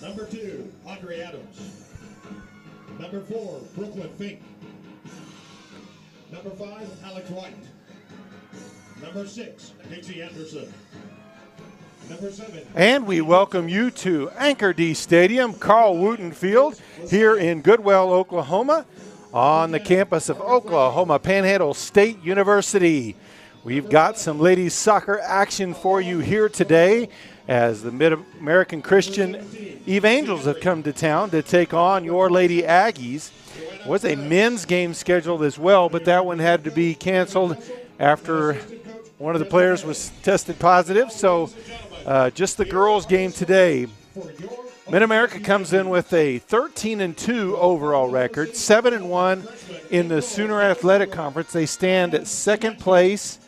Number 2, Audrey Adams. Number 4, Brooklyn Fink. Number 5, Alex White. Number 6, Dixie Anderson. Number 7. And we welcome you to Anchor D Stadium, Carl Wooten Field, here in Goodwell, Oklahoma, on the campus of Oklahoma Panhandle State University. We've got some ladies soccer action for you here today as the Mid-American Christian Evangels have come to town to take on your Lady Aggies. There was a men's game scheduled as well, but that one had to be canceled after one of the players was tested positive. So just the girls game today. Mid-America comes in with a 13-2 overall record, 7-1 in the Sooner Athletic Conference. They stand at second place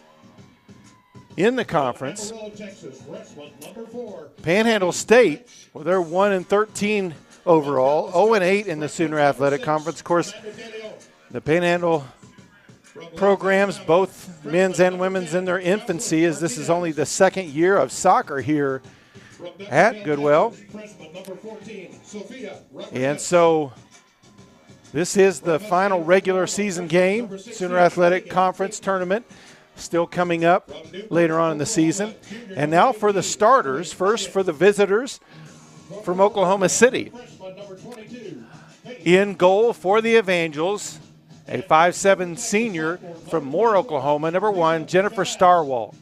in the conference. Panhandle State, well, they're 1-13 overall, 0-8 in the Sooner Athletic Conference. Of course, the Panhandle programs, both men's and women's, in their infancy, as this is only the second year of soccer here at Goodwell. And so this is the final regular season game, Sooner Athletic Conference tournament, still coming up later on in the season. And now for the starters, first for the visitors from Oklahoma City. In goal for the Evangels, a 5'7" senior from Moore, Oklahoma, number 1, Jennifer Starwalt.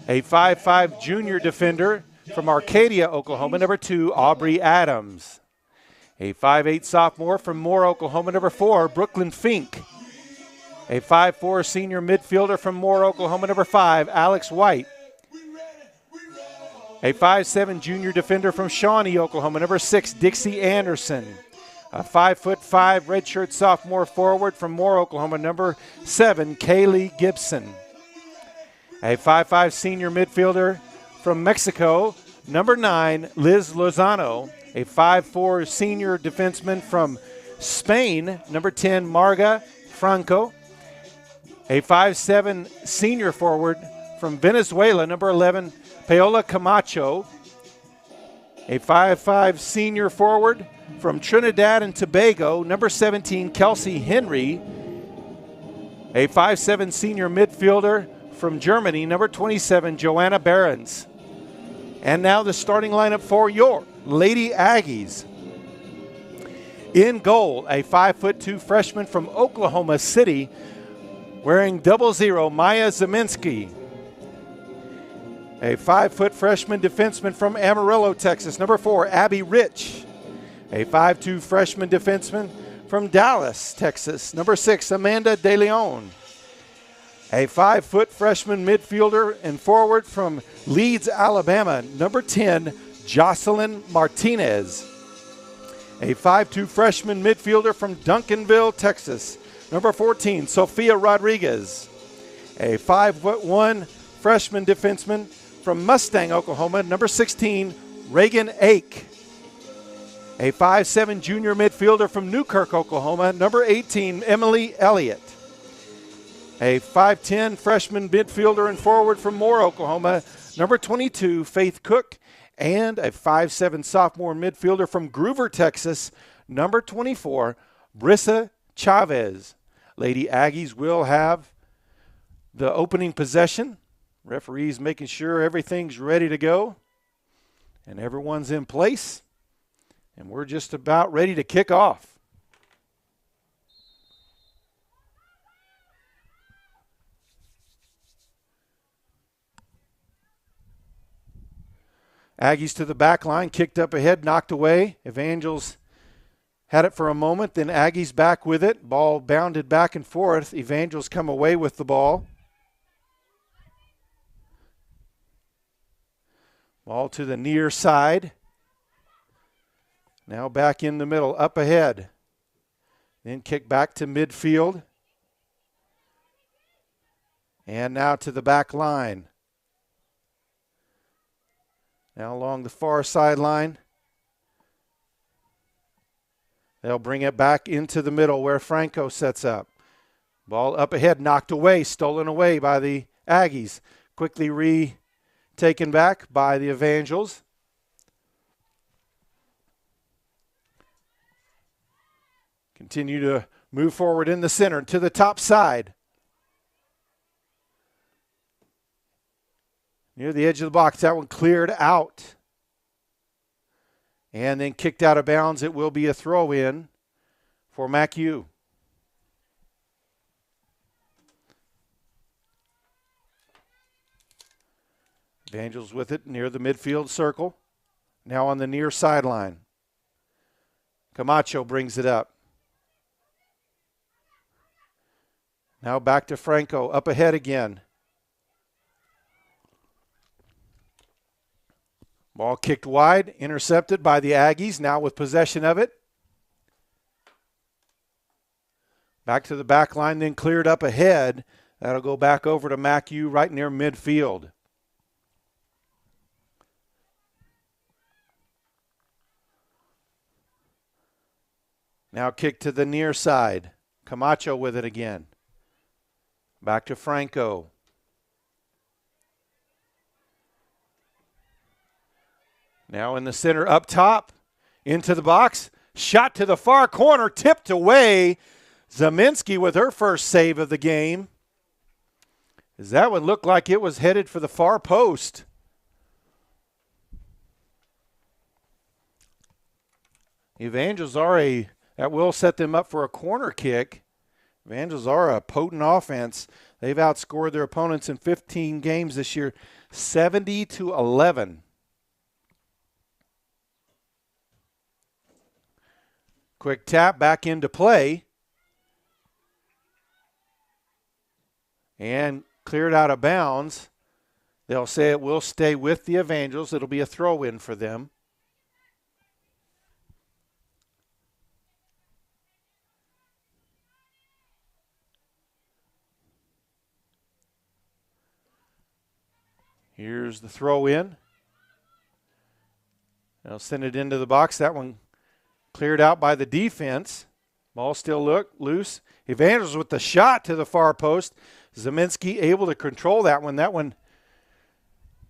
A 5'5" junior defender from Arcadia, Oklahoma, number 2, Aubrey Adams. A 5'8" sophomore from Moore, Oklahoma, number 4, Brooklyn Fink. A 5'4" senior midfielder from Moore, Oklahoma, number 5, Alex White. A 5'7" junior defender from Shawnee, Oklahoma, number 6, Dixie Anderson. A 5'5" redshirt sophomore forward from Moore, Oklahoma, number 7, Kaylee Gibson. A 5'5" senior midfielder from Mexico, number 9, Liz Lozano. A 5'4" senior defenseman from Spain, number 10, Marga Franco. A 5'7" senior forward from Venezuela, number 11, Paola Camacho. A 5'5" senior forward from Trinidad and Tobago, number 17, Kelsey Henry. A 5'7" senior midfielder from Germany, number 27, Joanna Behrens. And now the starting lineup for your Lady Aggies. In goal, a 5'2" freshman from Oklahoma City, wearing 00, Maya Zeminski. A 5' freshman defenseman from Amarillo, Texas, number 4, Abby Rich. A 5'2" freshman defenseman from Dallas, Texas, number 6, Amanda De Leon. A 5' freshman midfielder and forward from Leeds, Alabama, number 10, Jocelyn Martinez. A 5'2" freshman midfielder from Duncanville, Texas, number 14, Sofia Rodriguez. A 5'1" freshman defenseman from Mustang, Oklahoma, number 16, Reagan Ake. A 5'7" junior midfielder from Newkirk, Oklahoma, number 18, Emily Elliott. A 5'10" freshman midfielder and forward from Moore, Oklahoma, number 22, Faith Cook. And a 5'7" sophomore midfielder from Groover, Texas, number 24, Brissa Chavez. Lady Aggies will have the opening possession. Referees making sure everything's ready to go and everyone's in place. And we're just about ready to kick off. Aggies to the back line, kicked up ahead, knocked away. Evangels had it for a moment, then Aggies back with it. Ball bounded back and forth. Evangels come away with the ball. Ball to the near side. Now back in the middle, up ahead. Then kick back to midfield. And now to the back line. Now along the far sideline. They'll bring it back into the middle where Franco sets up. Ball up ahead, knocked away, stolen away by the Aggies. Quickly taken back by the Evangels. Continue to move forward in the center to the top side. Near the edge of the box, that one cleared out. And then kicked out of bounds. It will be a throw-in for MACU. Evangels with it near the midfield circle. Now on the near sideline. Camacho brings it up. Now back to Franco, up ahead again. Ball kicked wide, intercepted by the Aggies, now with possession of it. Back to the back line, then cleared up ahead. That'll go back over to MACU right near midfield. Now kick to the near side. Camacho with it again. Back to Franco. Now in the center, up top, into the box. Shot to the far corner, tipped away. Zeminski with her first save of the game. As that one looked like it was headed for the far post. Evangels that will set them up for a corner kick. Evangels are a potent offense. They've outscored their opponents in 15 games this year, 70-11. Quick tap back into play. And cleared out of bounds. They'll say it will stay with the Evangels. It'll be a throw-in for them. Here's the throw-in. They'll send it into the box. That one cleared out by the defense. Ball still loose. Evangels with the shot to the far post. Zeminski able to control that one. That one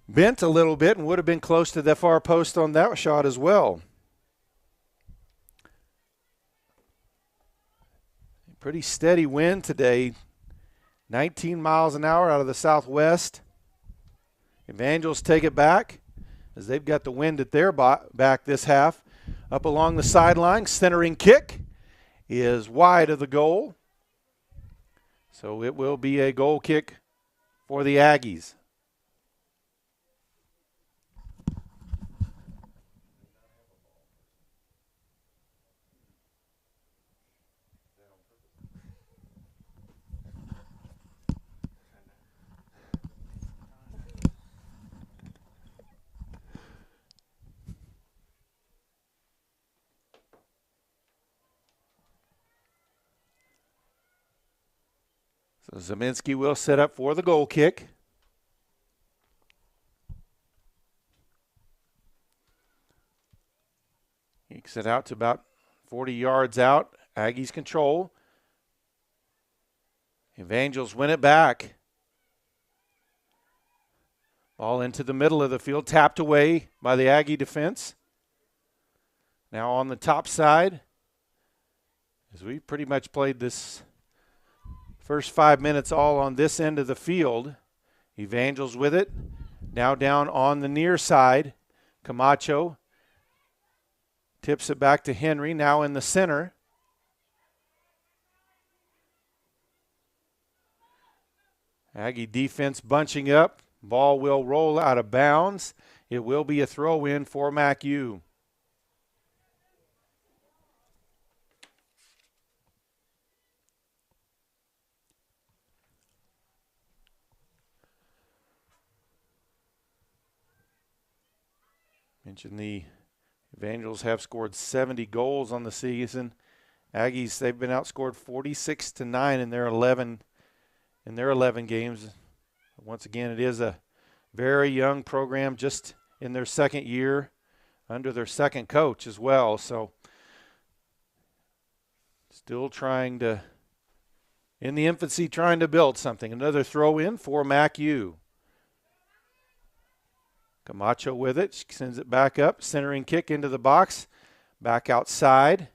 bent a little bit and would have been close to the far post on that shot as well. Pretty steady wind today. 19 miles an hour out of the southwest. Evangels take it back as they've got the wind at their back this half. Up along the sideline, centering kick is wide of the goal. So it will be a goal kick for the Aggies. So Zeminski will set up for the goal kick. Kicks it out to about 40 yards out. Aggies control. Evangels win it back. Ball into the middle of the field, tapped away by the Aggie defense. Now on the top side, as we pretty much played this first 5 minutes all on this end of the field. Evangels with it. Now down on the near side. Camacho tips it back to Henry. Now in the center. Aggie defense bunching up. Ball will roll out of bounds. It will be a throw-in for MACU. Mentioned the Evangels have scored 70 goals on the season. Aggies, they've been outscored 46-9 in their 11 games. Once again, it is a very young program, just in their second year, under their second coach as well. So still trying to, in the infancy, trying to build something. Another throw in for MACU. Camacho with it. She sends it back up. Centering kick into the box. Back outside.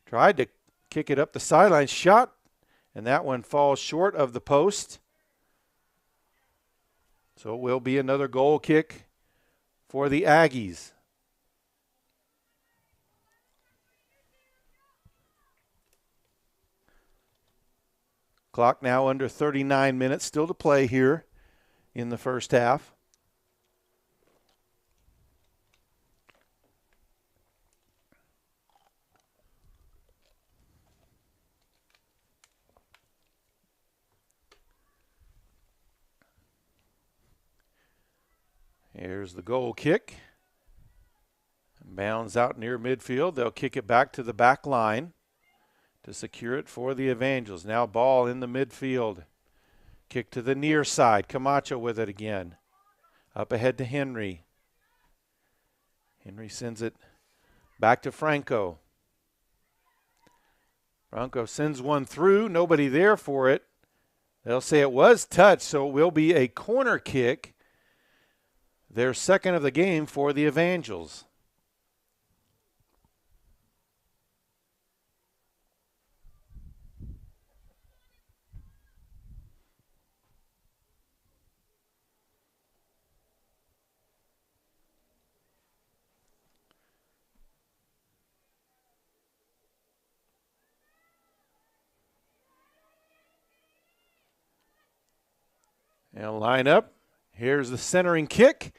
Tried to kick it up the sideline. Shot. And that one falls short of the post. So it will be another goal kick for the Aggies. Clock now under 39 minutes still to play here in the first half. Here's the goal kick. Bounds out near midfield. They'll kick it back to the back line to secure it for the Evangels. Now ball in the midfield. Kick to the near side. Camacho with it again. Up ahead to Henry. Henry sends it back to Franco. Franco sends one through. Nobody there for it. They'll say it was touched, so it will be a corner kick. Their second of the game for the Evangels. Now line up. Here's the centering kick.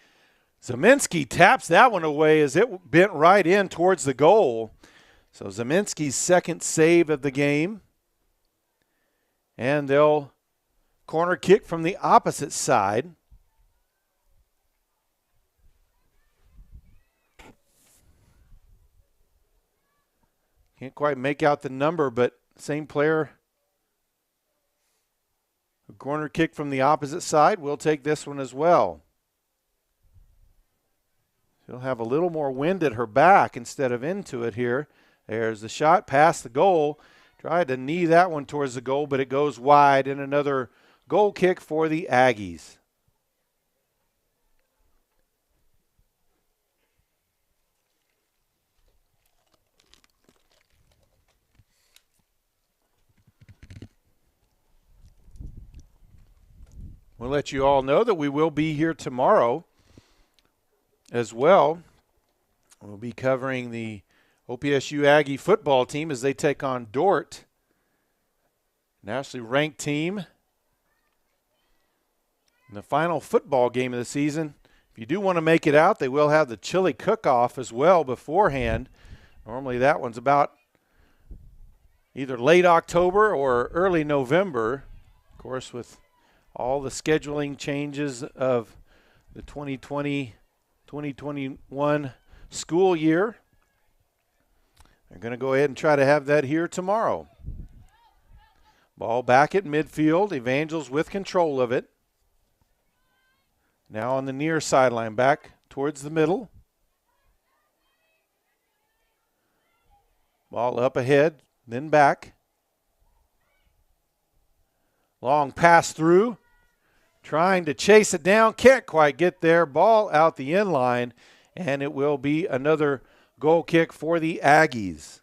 Zeminski taps that one away as it bent right in towards the goal. So Zeminski's second save of the game. And they'll corner kick from the opposite side. Can't quite make out the number, but same player. A corner kick from the opposite side. We'll take this one as well. She'll have a little more wind at her back instead of into it here. There's the shot past the goal. Tried to knee that one towards the goal, but it goes wide, and another goal kick for the Aggies. We'll let you all know that we will be here tomorrow as well. We'll be covering the OPSU Aggie football team as they take on Dordt, nationally ranked team. In the final football game of the season, if you do want to make it out, they will have the chili cook-off as well beforehand. Normally that one's about either late October or early November. Of course, with all the scheduling changes of the 2020-2021 school year, they're going to go ahead and try to have that here tomorrow. Ball back at midfield. Evangels with control of it. Now on the near sideline, back towards the middle. Ball up ahead, then back. Long pass through. Trying to chase it down. Can't quite get there. Ball out the end line. And it will be another goal kick for the Aggies.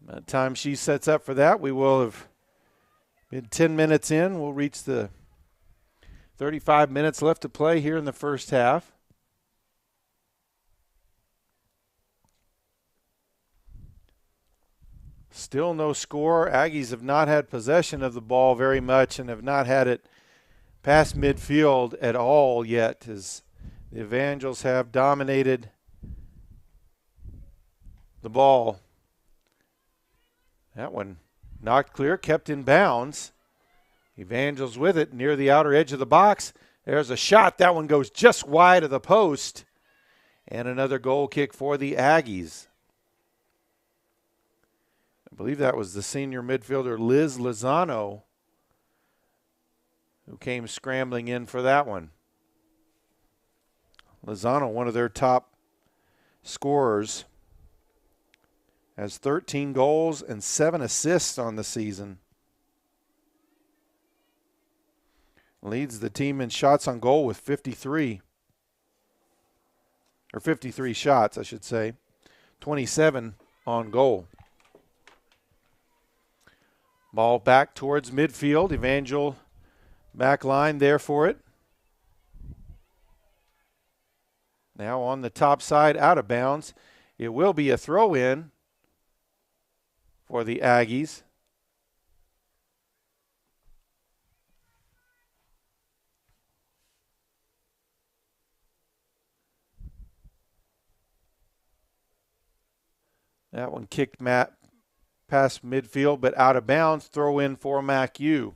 By the time she sets up for that, we will have been 10 minutes in. We'll reach the 35 minutes left to play here in the first half. Still no score. Aggies have not had possession of the ball very much and have not had it past midfield at all yet, as the Evangels have dominated the ball. That one knocked clear, kept in bounds. Evangels with it near the outer edge of the box. There's a shot. That one goes just wide of the post. And another goal kick for the Aggies. I believe that was the senior midfielder, Liz Lozano, who came scrambling in for that one. Lozano, one of their top scorers, has 13 goals and 7 assists on the season. Leads the team in shots on goal with 53. Or 53 shots, I should say. 27 on goal. Ball back towards midfield. Evangel back line there for it. Now on the top side, out of bounds. It will be a throw-in for the Aggies. That one kicked past midfield, but out of bounds. Throw in for MACU.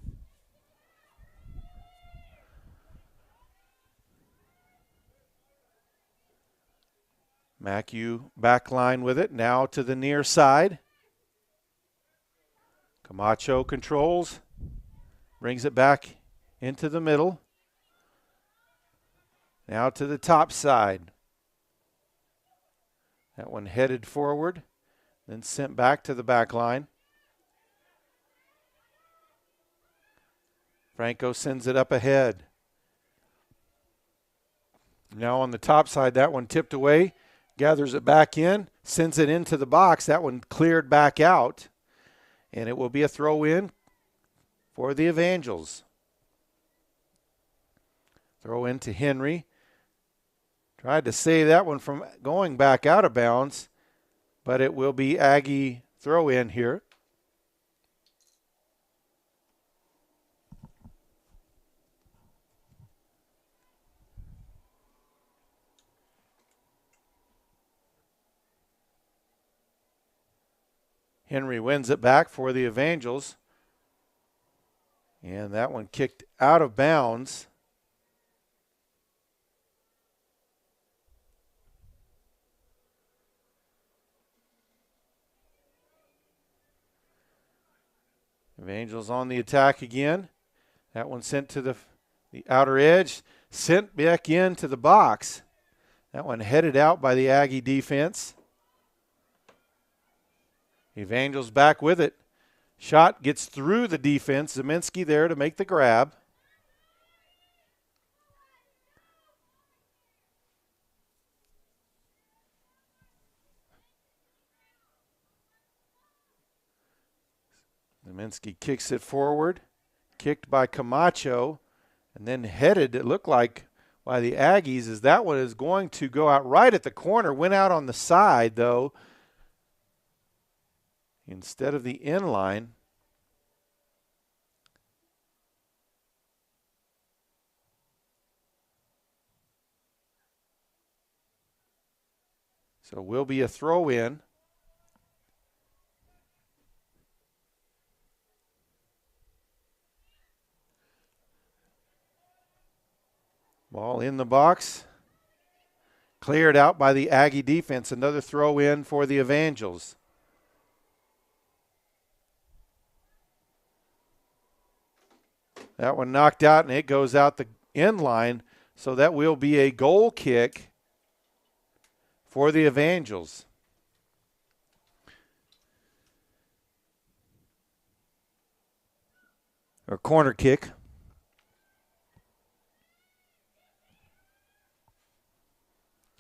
MACU back line with it. Now to the near side. Camacho controls. Brings it back into the middle. Now to the top side. That one headed forward. Then sent back to the back line. Franco sends it up ahead. Now on the top side, that one tipped away. Gathers it back in. Sends it into the box. That one cleared back out. And it will be a throw-in for the Evangels. Throw in to Henry. Tried to save that one from going back out of bounds. But it will be Aggie throw in here. Henry wins it back for the Evangels. And that one kicked out of bounds. Evangels on the attack again. That one sent to the outer edge. Sent back into the box. That one headed out by the Aggie defense. Evangels back with it. Shot gets through the defense. Zeminski there to make the grab. Zeminski kicks it forward. Kicked by Camacho. And then headed, it looked like, by the Aggies, as that one is going to go out right at the corner. Went out on the side, though, instead of the in line. So will be a throw in. Ball in the box. Cleared out by the Aggie defense. Another throw in for the Evangels. That one knocked out, and it goes out the end line. So that will be a goal kick for the Evangels. Or corner kick.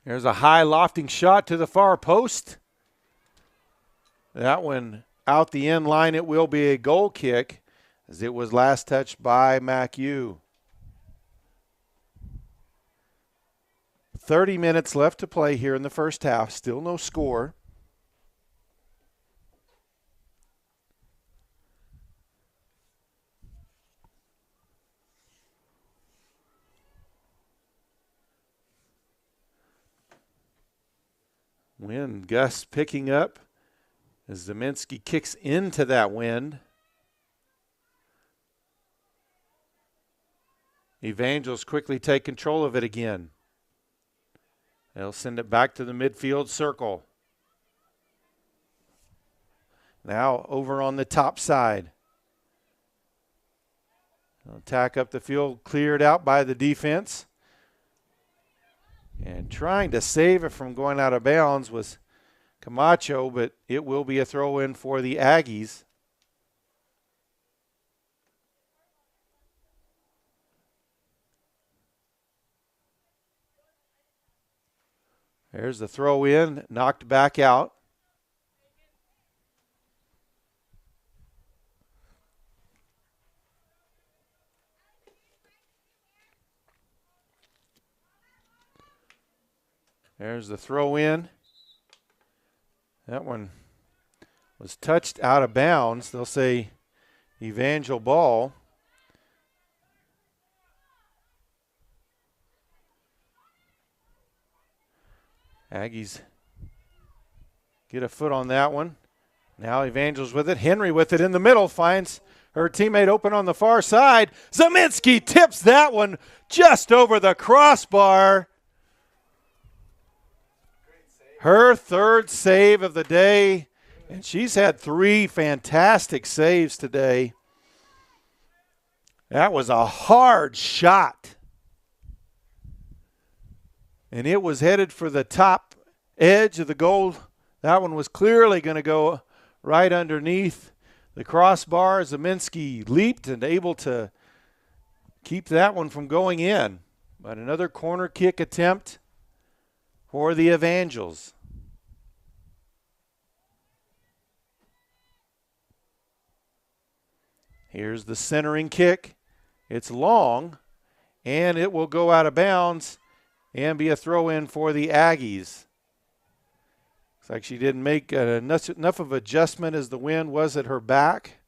There's a high lofting shot to the far post. That one out the end line. It will be a goal kick, as it was last touched by MACU. 30 minutes left to play here in the first half. Still no score. Wind gusts picking up as Zeminski kicks into that wind. Evangels quickly take control of it again. They'll send it back to the midfield circle. Now over on the top side. They'll attack up the field, cleared out by the defense. And trying to save it from going out of bounds was Camacho, but it will be a throw-in for the Aggies. There's the throw in, knocked back out. There's the throw in. That one was touched out of bounds. They'll say Evangel ball. Aggies get a foot on that one. Now Evangel's with it. Henry with it in the middle. Finds her teammate open on the far side. Zeminski tips that one just over the crossbar. Her third save of the day, and she's had 3 fantastic saves today. That was a hard shot. And it was headed for the top edge of the goal. That one was clearly going to go right underneath the crossbar. Zeminski leaped and able to keep that one from going in. But another corner kick attempt for the Evangels. Here's the centering kick. It's long, and it will go out of bounds and be a throw-in for the Aggies. Looks like she didn't make enough of adjustment as the wind was at her back.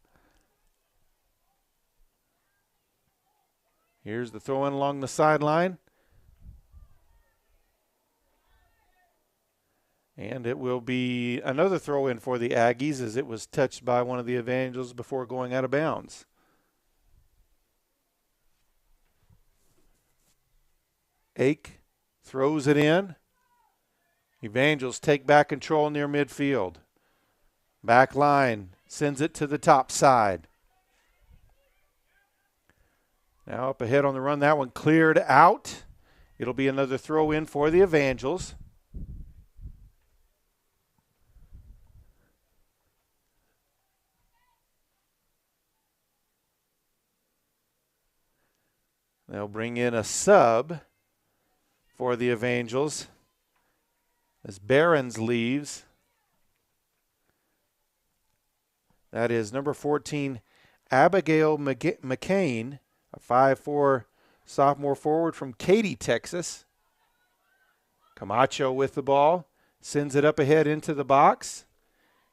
Here's the throw-in along the sideline. And it will be another throw-in for the Aggies as it was touched by one of the Evangels before going out of bounds. Ake throws it in. Evangels take back control near midfield. Back line sends it to the top side. Now up ahead on the run. That one cleared out. It'll be another throw-in for the Evangels. They'll bring in a sub for the Evangels as Behrens leaves. That is number 14, Abigail McCain, a 5'4" sophomore forward from Katy, Texas. Camacho with the ball, sends it up ahead into the box.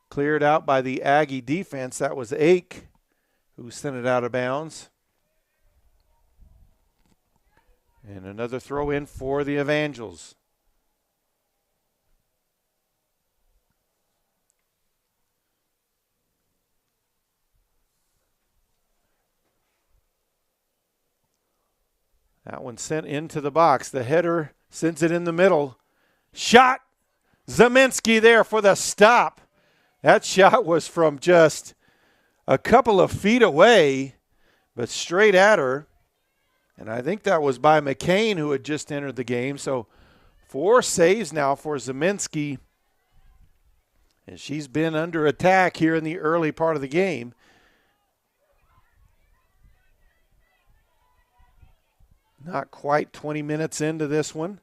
Cleared out by the Aggie defense. That was Ake who sent it out of bounds. And another throw in for the Evangels. That one sent into the box. The header sends it in the middle. Shot. Zeminski there for the stop. That shot was from just a couple of feet away, but straight at her. And I think that was by McCain, who had just entered the game. So 4 saves now for Zeminski. And she's been under attack here in the early part of the game. Not quite 20 minutes into this one.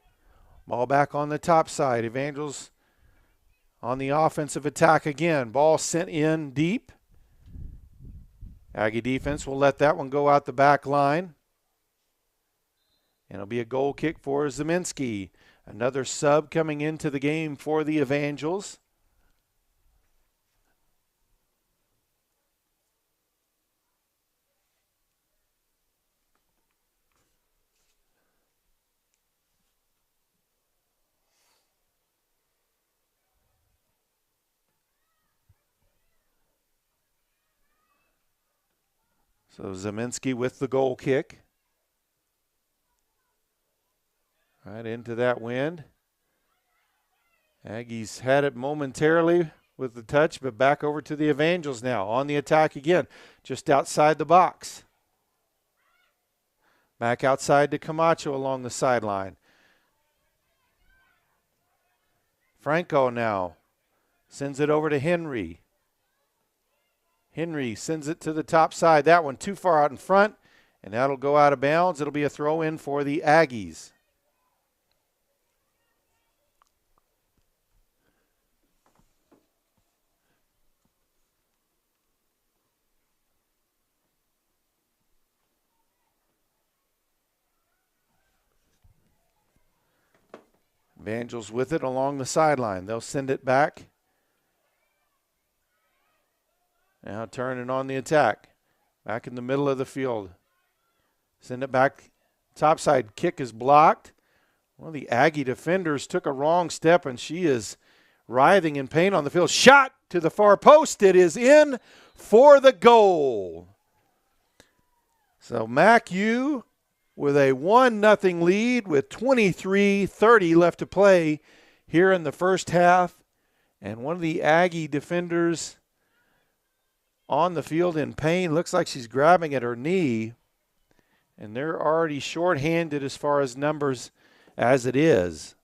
Ball back on the top side. Evangels on the offensive attack again. Ball sent in deep. Aggie defense will let that one go out the back line. And it'll be a goal kick for Zeminski. Another sub coming into the game for the Evangels. So Zeminski with the goal kick. Right into that wind. Aggies had it momentarily with the touch, but back over to the Evangels now. On the attack again, just outside the box. Back outside to Camacho along the sideline. Franco now sends it over to Henry. Henry sends it to the top side. That one too far out in front, and that'll go out of bounds. It'll be a throw in for the Aggies. Evangels with it along the sideline. They'll send it back. Now turning on the attack. Back in the middle of the field. Send it back. Topside kick is blocked. One of the Aggie defenders took a wrong step, and she is writhing in pain on the field. Shot to the far post. It is in for the goal. So MACU with a 1-0 lead with 23:30 left to play here in the first half. And one of the Aggie defenders on the field in pain. Looks like she's grabbing at her knee. And they're already shorthanded as far as numbers as it is.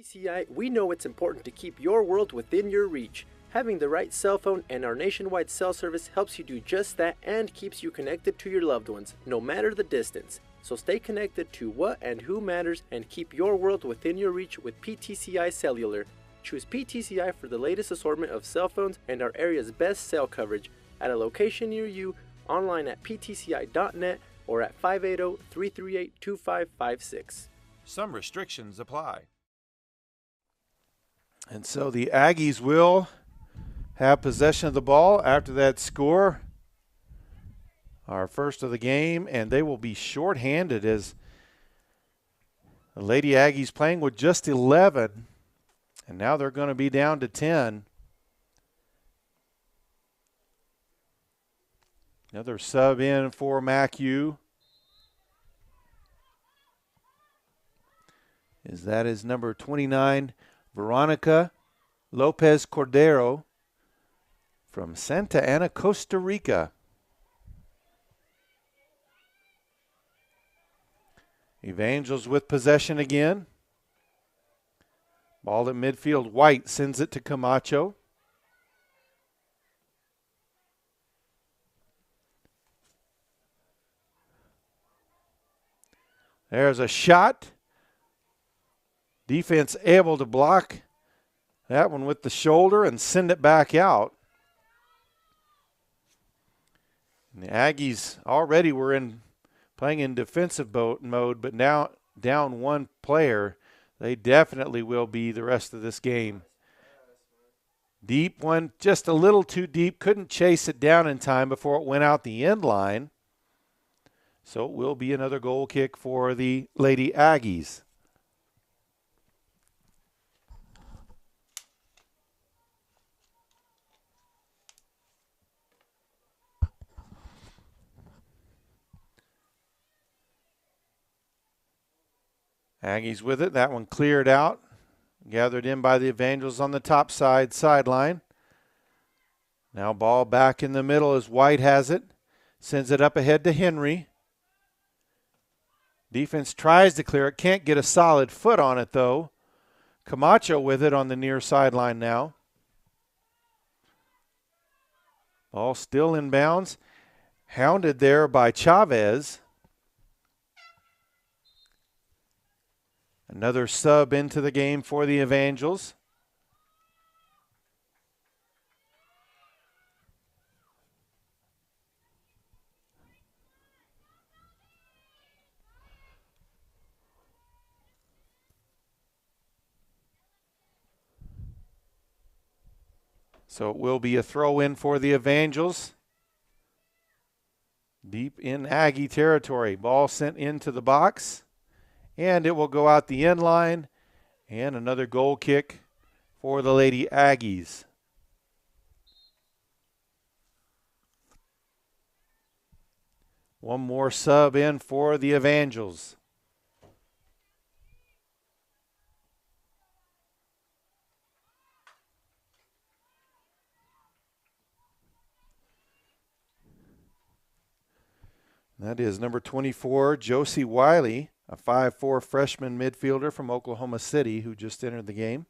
PTCI, we know it's important to keep your world within your reach. Having the right cell phone and our nationwide cell service helps you do just that and keeps you connected to your loved ones, no matter the distance. So stay connected to what and who matters and keep your world within your reach with PTCI Cellular. Choose PTCI for the latest assortment of cell phones and our area's best cell coverage at a location near you, online at ptci.net or at 580-338-2556. Some restrictions apply. And so the Aggies will have possession of the ball after that score. Our first of the game, and they will be shorthanded as the Lady Aggies playing with just 11, and now they're going to be down to 10. Another sub in for MACU. That is number 29, Veronica Lopez Cordero from Santa Ana, Costa Rica. Evangels with possession again. Ball at midfield. White sends it to Camacho. There's a shot. Defense able to block that one with the shoulder and send it back out. And the Aggies already were playing in defensive mode, but now down one player. They definitely will be the rest of this game. Deep one, just a little too deep. Couldn't chase it down in time before it went out the end line. So it will be another goal kick for the Lady Aggies. Aggies with it. That one cleared out. Gathered in by the Evangels on the top sideline. Now ball back in the middle as White has it. Sends it up ahead to Henry. Defense tries to clear it. Can't get a solid foot on it, though. Camacho with it on the near sideline now. Ball still in bounds. Hounded there by Chavez. Another sub into the game for the Evangels. So it will be a throw in for the Evangels. Deep in Aggie territory. Ball sent into the box. And it will go out the end line. And another goal kick for the Lady Aggies. One more sub in for the Evangels. That is number 24, Josie Wiley, a 5'4" freshman midfielder from Oklahoma City who just entered the game.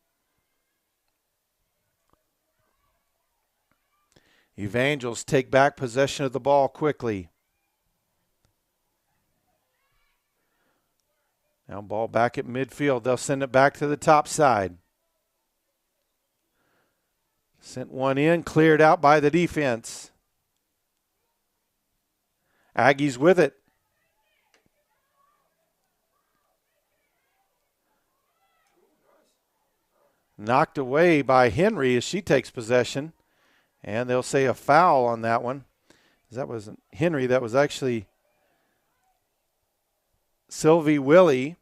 Evangels take back possession of the ball quickly. Now ball back at midfield. They'll send it back to the top side. Sent one in, cleared out by the defense. Aggies with it. Knocked away by Henry as she takes possession. And they'll say a foul on that one. That wasn't Henry, that was actually Sylvie Willie.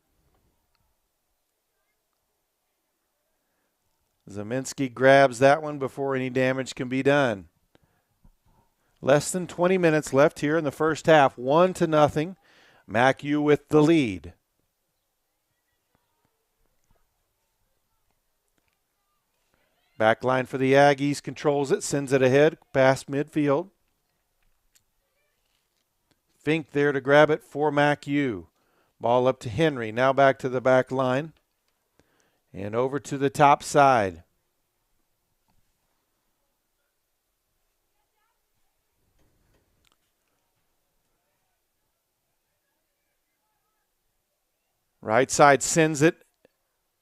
Zeminski grabs that one before any damage can be done. Less than 20 minutes left here in the first half. 1-0. MACU with the lead. Back line for the Aggies, controls it, sends it ahead, past midfield. Fink there to grab it for MACU. Ball up to Henry, now back to the back line. And over to the top side. Right side sends it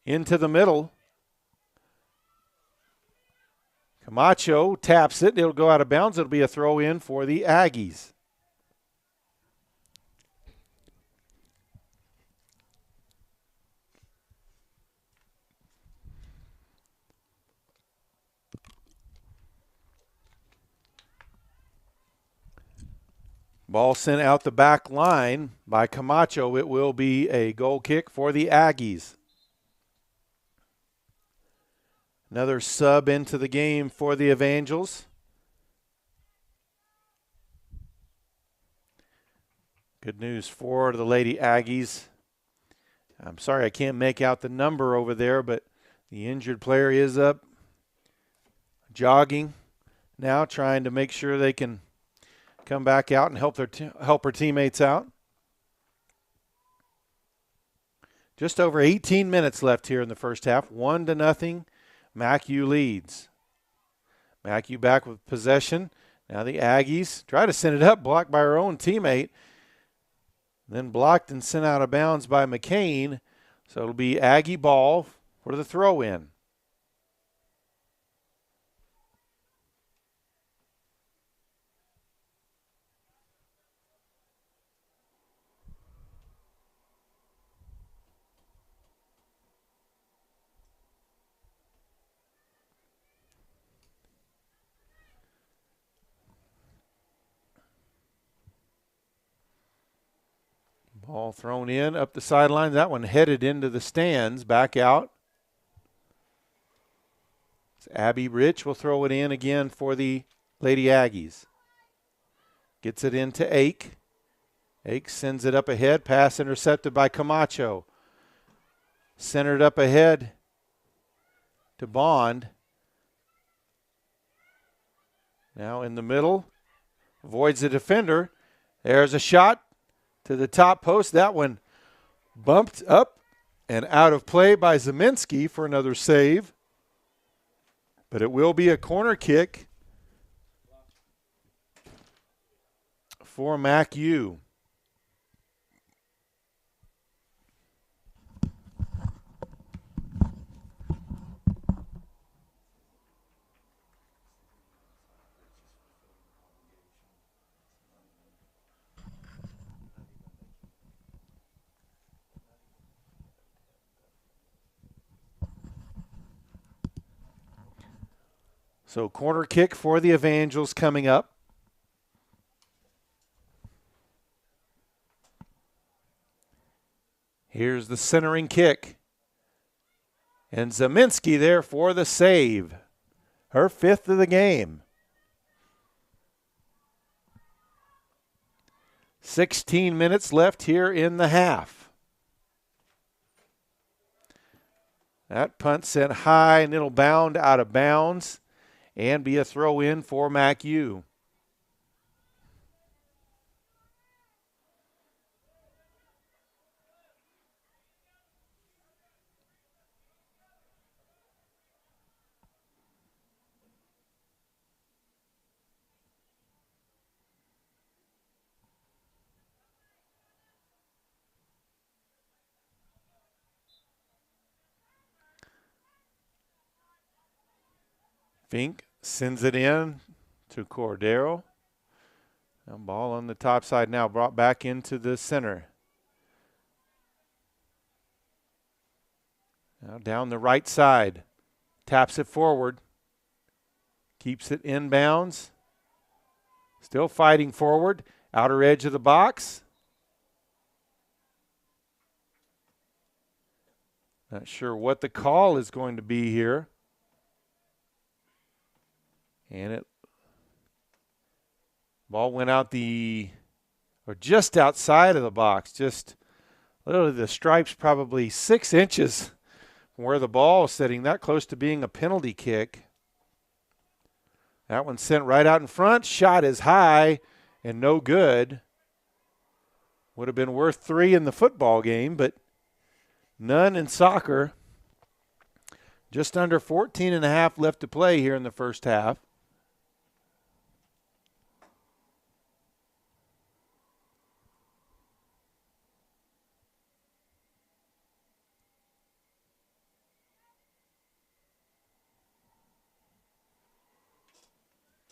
into the middle. Camacho taps it. It'll go out of bounds. It'll be a throw in for the Aggies. Ball sent out the back line by Camacho. It will be a goal kick for the Aggies. Another sub into the game for the Evangels. Good news for the Lady Aggies. I'm sorry I can't make out the number over there, but the injured player is up jogging now, trying to make sure they can come back out and help her teammates out. Just over 18 minutes left here in the first half. 1-0. MACU leads. MACU back with possession. Now the Aggies try to send it up, blocked by her own teammate. Then blocked and sent out of bounds by McCain. So it'll be Aggie ball for the throw-in. Ball thrown in, up the sideline. That one headed into the stands, back out. Abby Rich will throw it in again for the Lady Aggies. Gets it into Ake. Ake sends it up ahead. Pass intercepted by Camacho. Centered up ahead to Bond. Now in the middle. Avoids the defender. There's a shot to the top post. That one bumped up and out of play by Zeminski for another save. But it will be a corner kick for MACU. So corner kick for the Evangels coming up. Here's the centering kick. And Zeminski there for the save. Her fifth of the game. 16 minutes left here in the half. That punt sent high and it'll bound out of bounds and be a throw in for MACU. Fink sends it in to Cordero. Now ball on the top side now, brought back into the center. Now down the right side. Taps it forward. Keeps it inbounds. Still fighting forward. Outer edge of the box. Not sure what the call is going to be here. And it ball went out just outside of the box. Just literally the stripes probably 6 inches from where the ball is sitting. That close to being a penalty kick. That one sent right out in front. Shot is high and no good. Would have been worth 3 in the football game, but none in soccer. Just under 14 and a half left to play here in the first half.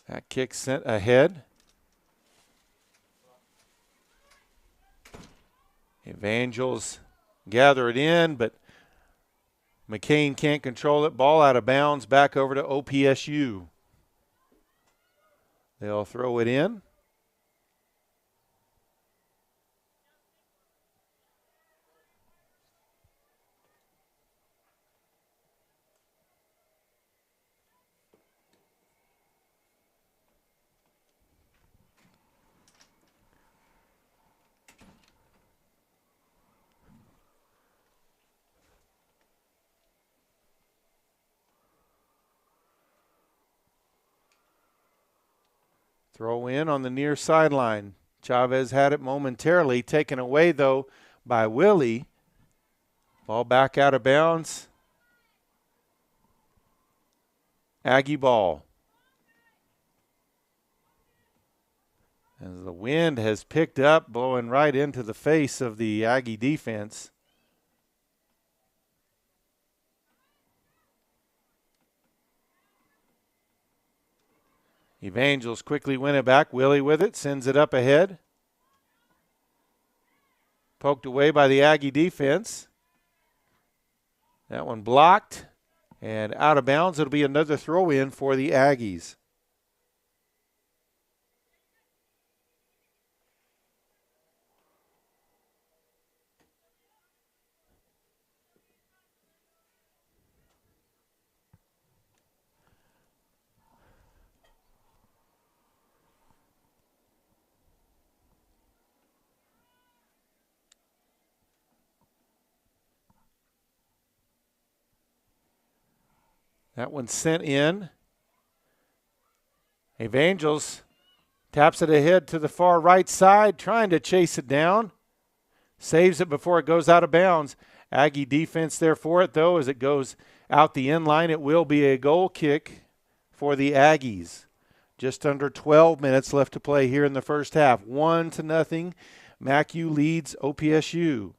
That kick sent ahead. Evangels gather it in, but McCain can't control it. Ball out of bounds, back over to OPSU. They'll throw it in. Throw in on the near sideline. Chavez had it momentarily, taken away though by Willie. Ball back out of bounds. Aggie ball. As the wind has picked up, blowing right into the face of the Aggie defense. Evangels quickly win it back. Willie with it, sends it up ahead. Poked away by the Aggie defense. That one blocked and out of bounds. It'll be another throw in for the Aggies. That one sent in. Evangels taps it ahead to the far right side, trying to chase it down. Saves it before it goes out of bounds. Aggie defense there for it, though, as it goes out the end line. It will be a goal kick for the Aggies. Just under 12 minutes left to play here in the first half. 1-0. MACU leads OPSU.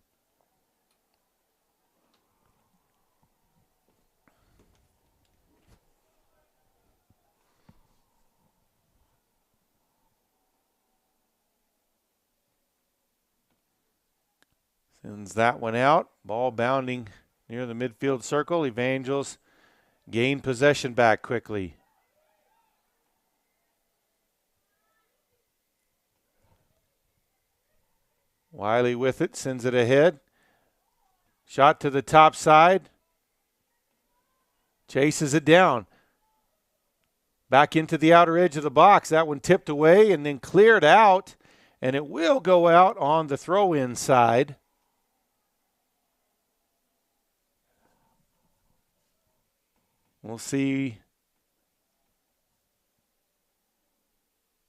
Sends that one out. Ball bounding near the midfield circle. Evangels gain possession back quickly. Wiley with it, sends it ahead. Shot to the top side. Chases it down. Back into the outer edge of the box. That one tipped away and then cleared out. And it will go out on the throw-in side. We'll see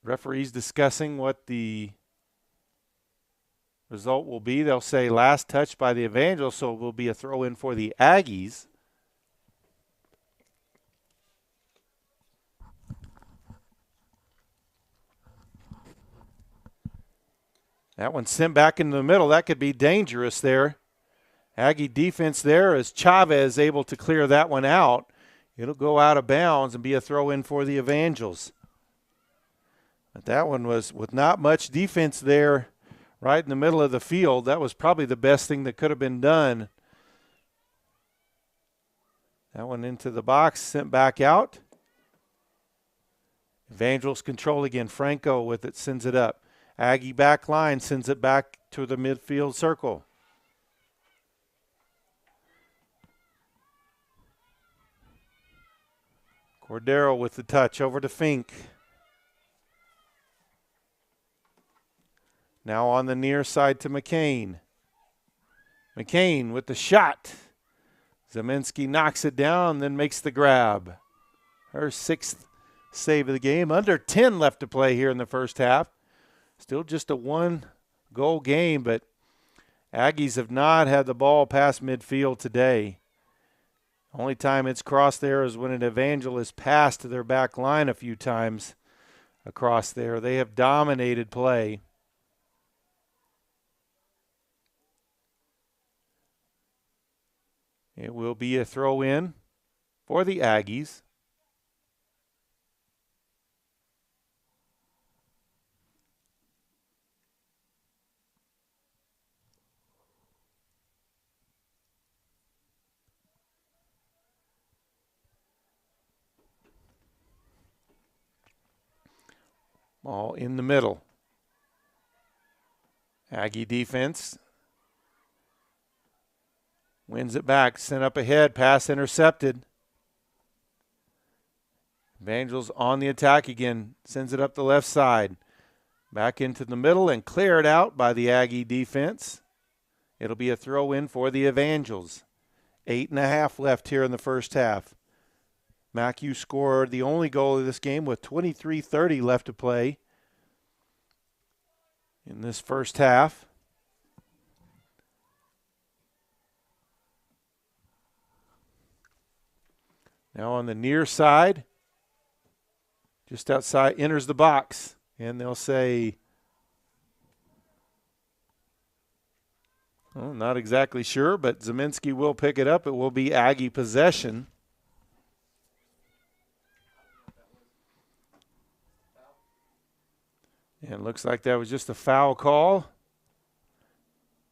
referees discussing what the result will be. They'll say last touch by the Evangels, so it will be a throw-in for the Aggies. That one sent back into the middle. That could be dangerous there. Aggie defense there as Chavez able to clear that one out. It'll go out of bounds and be a throw in for the Evangels. But that one was with not much defense there right in the middle of the field. That was probably the best thing that could have been done. That one into the box, sent back out. Evangels control again. Franco with it, sends it up. Aggie back line sends it back to the midfield circle. Cordero with the touch over to Fink. Now on the near side to McCain. McCain with the shot. Zeminski knocks it down, then makes the grab. Her 6th save of the game. Under 10 left to play here in the first half. Still just a 1-goal game, but Aggies have not had the ball past midfield today. Only time it's crossed there is when an Evangel is passed to their back line a few times across there. They have dominated play. It will be a throw-in for the Aggies. Ball in the middle. Aggie defense wins it back, sent up ahead, pass intercepted. Evangels on the attack again, sends it up the left side. Back into the middle and cleared out by the Aggie defense. It'll be a throw-in for the Evangels. 8.5 left here in the first half. MACU scored the only goal of this game with 23:30 left to play in this first half. Now on the near side, just outside, enters the box. And they'll say, well, not exactly sure, but Zeminski will pick it up. It will be Aggie possession. And it looks like that was just a foul call.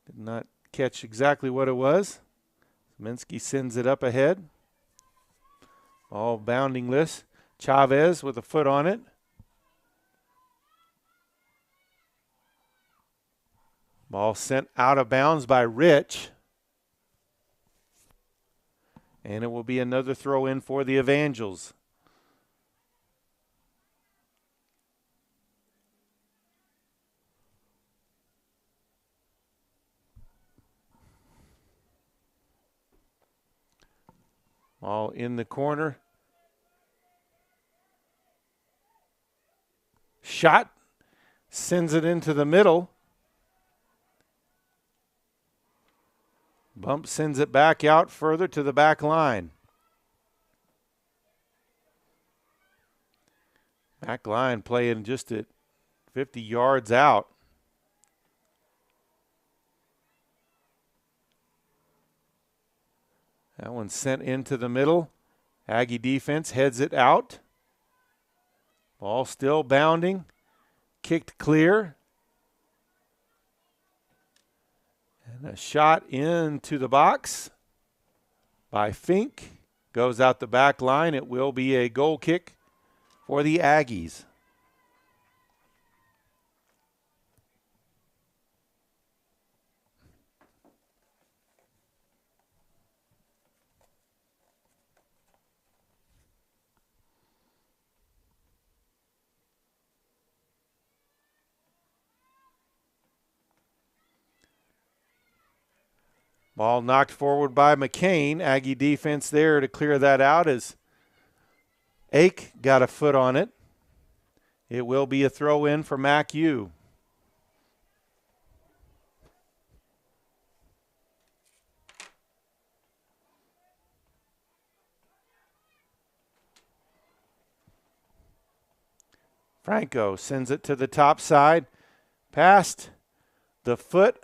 Did not catch exactly what it was. Zeminski sends it up ahead. Ball bounding list. Chavez with a foot on it. Ball sent out of bounds by Rich. And it will be another throw in for the Evangels. Ball in the corner. Shot. Sends it into the middle. Bump sends it back out further to the back line. Back line playing just at 50 yards out. That one sent into the middle. Aggie defense heads it out. Ball still bounding. Kicked clear. And a shot into the box by Fink. Goes out the back line. It will be a goal kick for the Aggies. Ball knocked forward by McCain. Aggie defense there to clear that out as Ake got a foot on it. It will be a throw in for MACU. Franco sends it to the top side, past the foot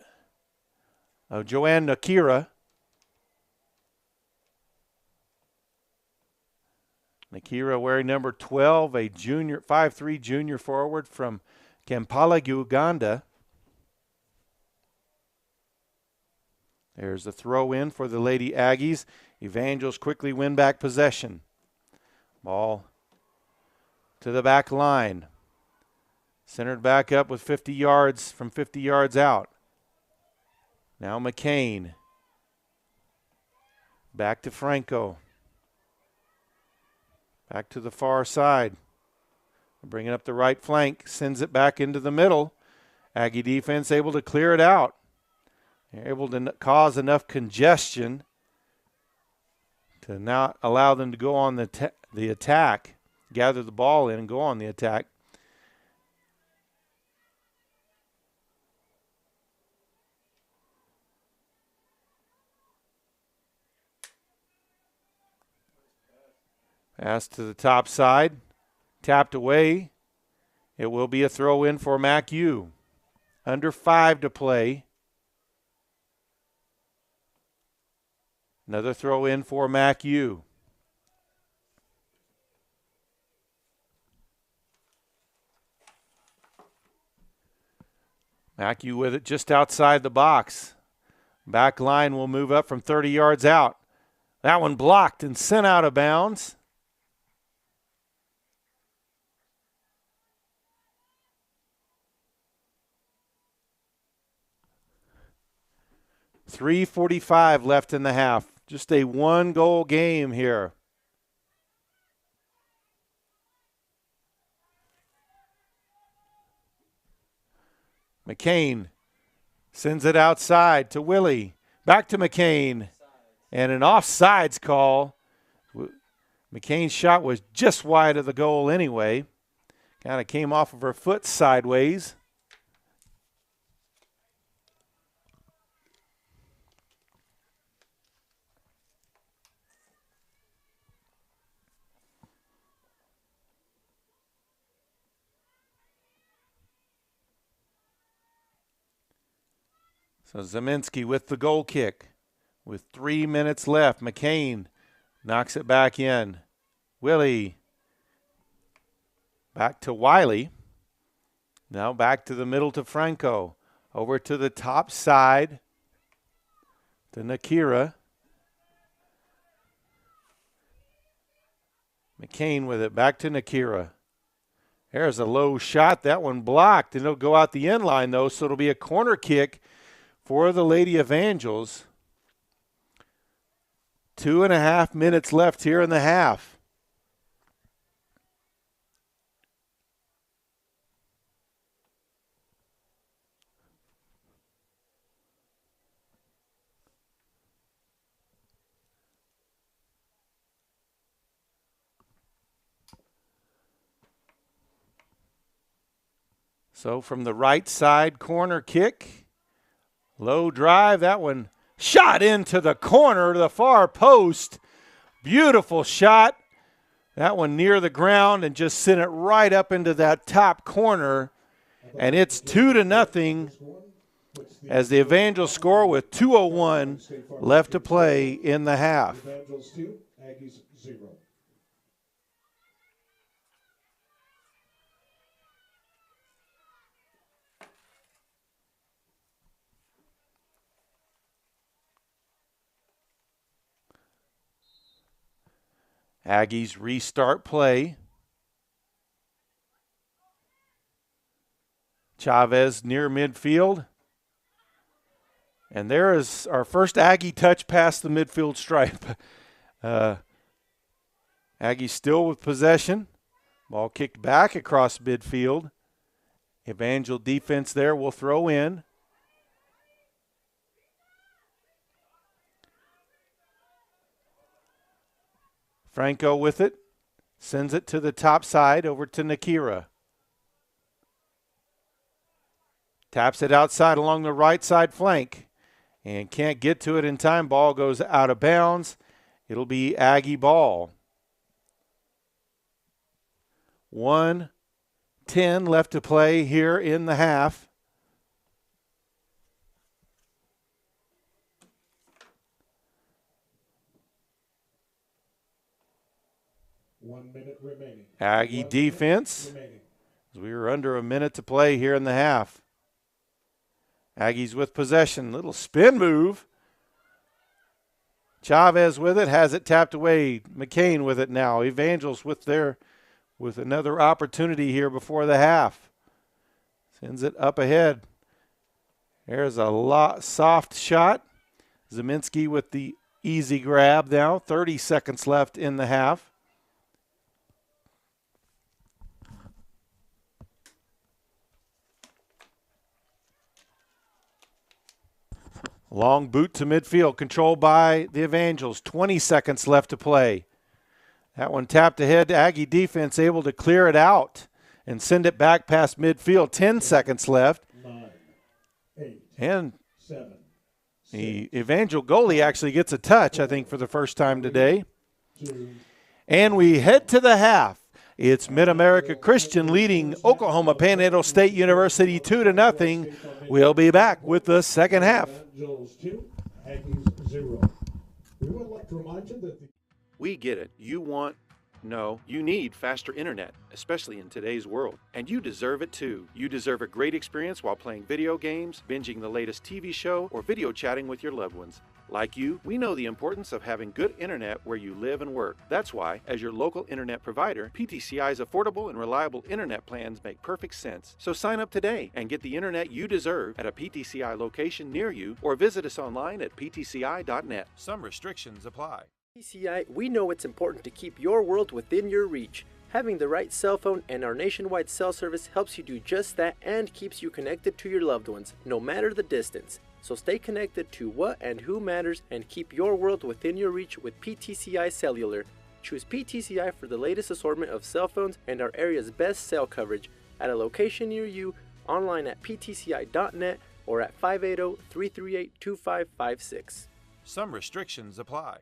of Joanne Nakira. Nakira wearing number 12, a junior 5'3" junior forward from Kampala, Uganda. There's the throw in for the Lady Aggies. Evangels quickly win back possession. Ball to the back line. Centered back up with 50 yards from 50 yards out. Now McCain. Back to Franco. Back to the far side. Bringing up the right flank. Sends it back into the middle. Aggie defense able to clear it out. They're able to cause enough congestion to not allow them to go on the attack. Gather the ball in and go on the attack. Pass to the top side. Tapped away. It will be a throw in for MACU. Under 5 to play. Another throw in for MACU. MACU with it just outside the box. Back line will move up from 30 yards out. That one blocked and sent out of bounds. .345 left in the half. Just a 1-goal game here. McCain sends it outside to Willie. Back to McCain. And an offsides call. McCain's shot was just wide of the goal anyway. Kind of came off of her foot sideways. So Zeminski with the goal kick. With 3 minutes left, McCain knocks it back in. Willie back to Wiley. Now back to the middle to Franco. Over to the top side to Nakira. McCain with it. Back to Nakira. There's a low shot. That one blocked. And it'll go out the end line, though, so it'll be a corner kick for the Lady Evangels. 2.5 minutes left here in the half. So from the right side, corner kick. Low drive, that one shot into the corner, the far post. Beautiful shot. That one near the ground and just sent it right up into that top corner. And it's 2-0 as the Evangels score with 2:01 left to play in the half. Evangels 2, Aggies 0. Aggies restart play. Chavez near midfield. And there is our first Aggie touch past the midfield stripe. Aggie still with possession. Ball kicked back across midfield. Evangel defense there will throw in. Franco with it. Sends it to the top side over to Nakira. Taps it outside along the right side flank. And can't get to it in time. Ball goes out of bounds. It'll be Aggie ball. 1:10 left to play here in the half. 1 minute remaining. Aggie defense. We were under a minute to play here in the half. Aggies with possession. Little spin move. Chavez with it, has it tapped away. McCain with it now. Evangels with another opportunity here before the half. Sends it up ahead. There's a soft shot. Zeminski with the easy grab now. 30 seconds left in the half. Long boot to midfield, controlled by the Evangels. 20 seconds left to play. That one tapped ahead. Aggie defense able to clear it out and send it back past midfield. 10 seconds left. 9, 8, and 7, the Evangel goalie actually gets a touch, I think, for the first time today. 2, And we head to the half. It's Mid-America Christian leading Oklahoma Panhandle State University 2-0. We'll be back with the second half. Angels 2, Aggies 0. We would like to remind you that We get it. You need faster internet, especially in today's world. And you deserve it too. You deserve a great experience while playing video games, binging the latest TV show, or video chatting with your loved ones. Like you, we know the importance of having good internet where you live and work. That's why, as your local internet provider, PTCI's affordable and reliable internet plans make perfect sense. So sign up today and get the internet you deserve at a PTCI location near you, or visit us online at ptci.net. Some restrictions apply. PTCI, we know it's important to keep your world within your reach. Having the right cell phone and our nationwide cell service helps you do just that and keeps you connected to your loved ones, no matter the distance. So stay connected to what and who matters and keep your world within your reach with PTCI Cellular. Choose PTCI for the latest assortment of cell phones and our area's best cell coverage at a location near you, online at ptci.net or at 580-338-2556. Some restrictions apply.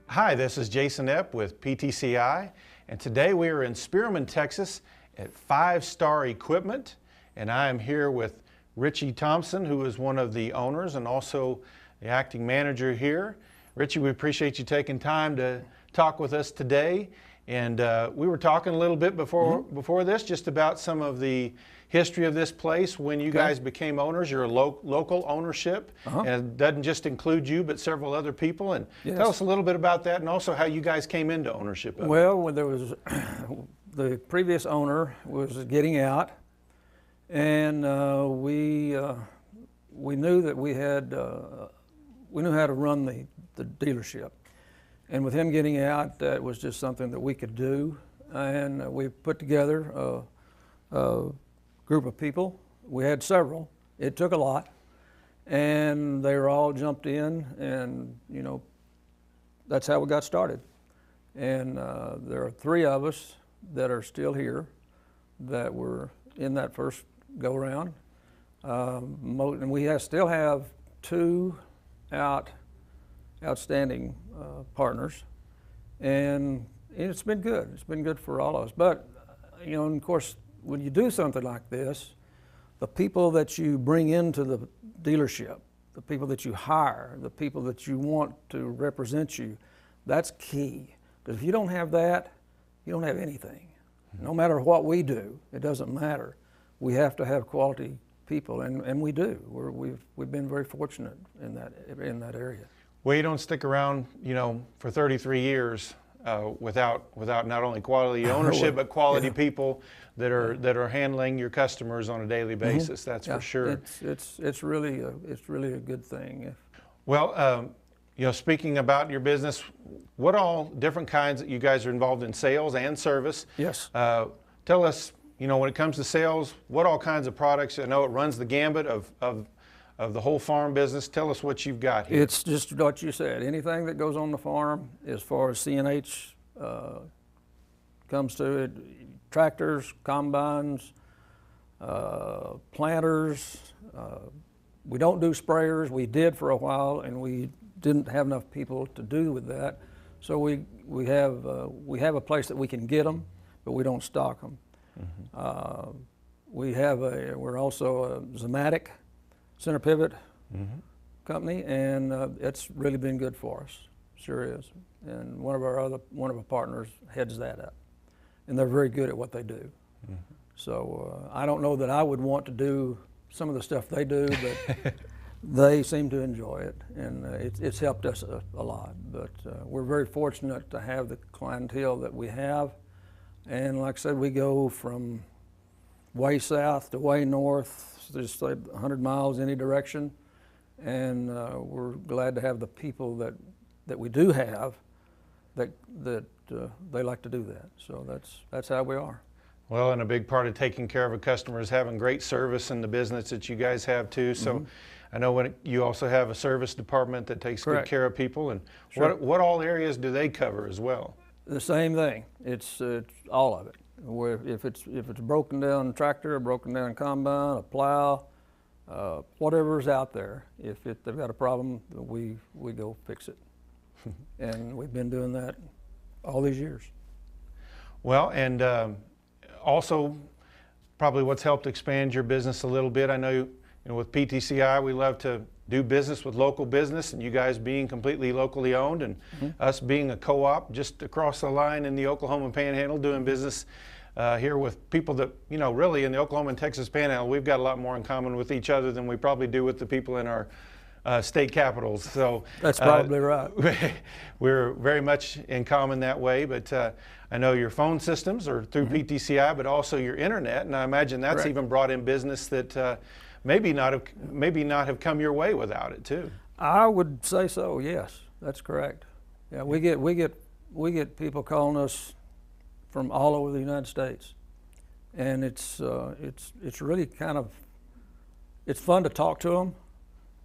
Hi, this is Jason Epp with PTCI, and today we are in Spearman, Texas at 5 Star Equipment, and I am here with Richie Thompson, who is one of the owners and also the acting manager here. Richie, we appreciate you taking time to talk with us today, and we were talking a little bit before this just about some of the history of this place when you guys became owners. You're a local ownership, and it doesn't just include you but several other people. And tell us a little bit about that and also how you guys came into ownership of it. Well, when there was the previous owner was getting out, and we knew that we knew how to run the dealership. And with him getting out, that was just something that we could do. And we put together a group of people. We had several. It took a lot. And they were all jumped in, and that's how we got started. And there are 3 of us that are still here that were in that first go-round. And we still have 2 outstanding partners, and it's been good. It's been good for all of us. But and of course, when you do something like this, the people that you bring into the dealership, the people that you hire, the people that you want to represent you, that's key. Because if you don't have that, you don't have anything. No matter what we do, it doesn't matter. We have to have quality people, and we do. We've been very fortunate in that area. Well, you don't stick around, for 33 years without not only quality ownership but quality people that are handling your customers on a daily basis. That's for sure. It's really a good thing. Well, speaking about your business, what all different kinds you guys are involved in sales and service? Yes. Tell us, when it comes to sales, what all kinds of products? I know it runs the gambit of the whole farm business. Tell us what you've got here. It's just what you said. Anything that goes on the farm as far as CNH comes to it, tractors, combines, planters. We don't do sprayers. We did for a while, and we didn't have enough people to do with that. So we have a place that we can get them, but we don't stock them. We're also a Zematic center pivot company, and it's really been good for us. Sure is. And one of our partners heads that up, and they're very good at what they do. Mm-hmm. So I don't know that I would want to do some of the stuff they do, but they seem to enjoy it, and it's helped us a lot. But we're very fortunate to have the clientele that we have, and like I said, we go from way south to way north, just like 100 miles any direction, and we're glad to have the people that we do have that they like to do that. So that's how we are. Well, and a big part of taking care of a customer is having great service in the business that you guys have too. So mm-hmm. I know when you also have a service department that takes Correct. Good care of people. And sure. what all areas do they cover as well? The same thing. It's all of it. Where if it's a broken down tractor, a broken down combine, a plow, whatever's out there, if they've got a problem, we go fix it. And we've been doing that all these years. Well, and also probably what's helped expand your business a little bit. I know, with PTCI, we love to do business with local business, and you guys being completely locally owned, and mm-hmm. us being a co-op just across the line in the Oklahoma Panhandle, doing business here with people that, really in the Oklahoma and Texas Panhandle, we've got a lot more in common with each other than we probably do with the people in our state capitals. So that's probably right. We're very much in common that way, but I know your phone systems are through mm-hmm. PTCI, but also your internet, and I imagine that's Correct. even brought in business that maybe not have come your way without it too. I would say so. Yes, that's correct. Yeah, we get people calling us from all over the United States, and it's really it's fun to talk to them,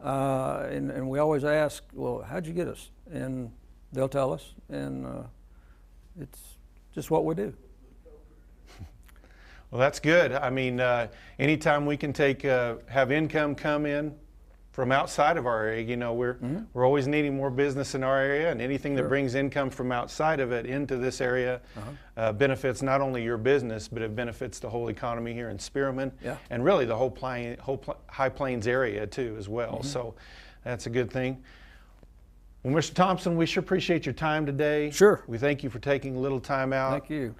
and we always ask, well, how'd you get us? And they'll tell us, and it's just what we do. Well, that's good. I mean, anytime we can have income come in from outside of our area, we're always needing more business in our area, and anything Sure. that brings income from outside of it into this area benefits not only your business, but it benefits the whole economy here in Spearman, Yeah. and really the whole High Plains area too as well. Mm-hmm. So that's a good thing. Well, Mr. Thompson, we sure appreciate your time today. Sure. We thank you for taking a little time out. Thank you.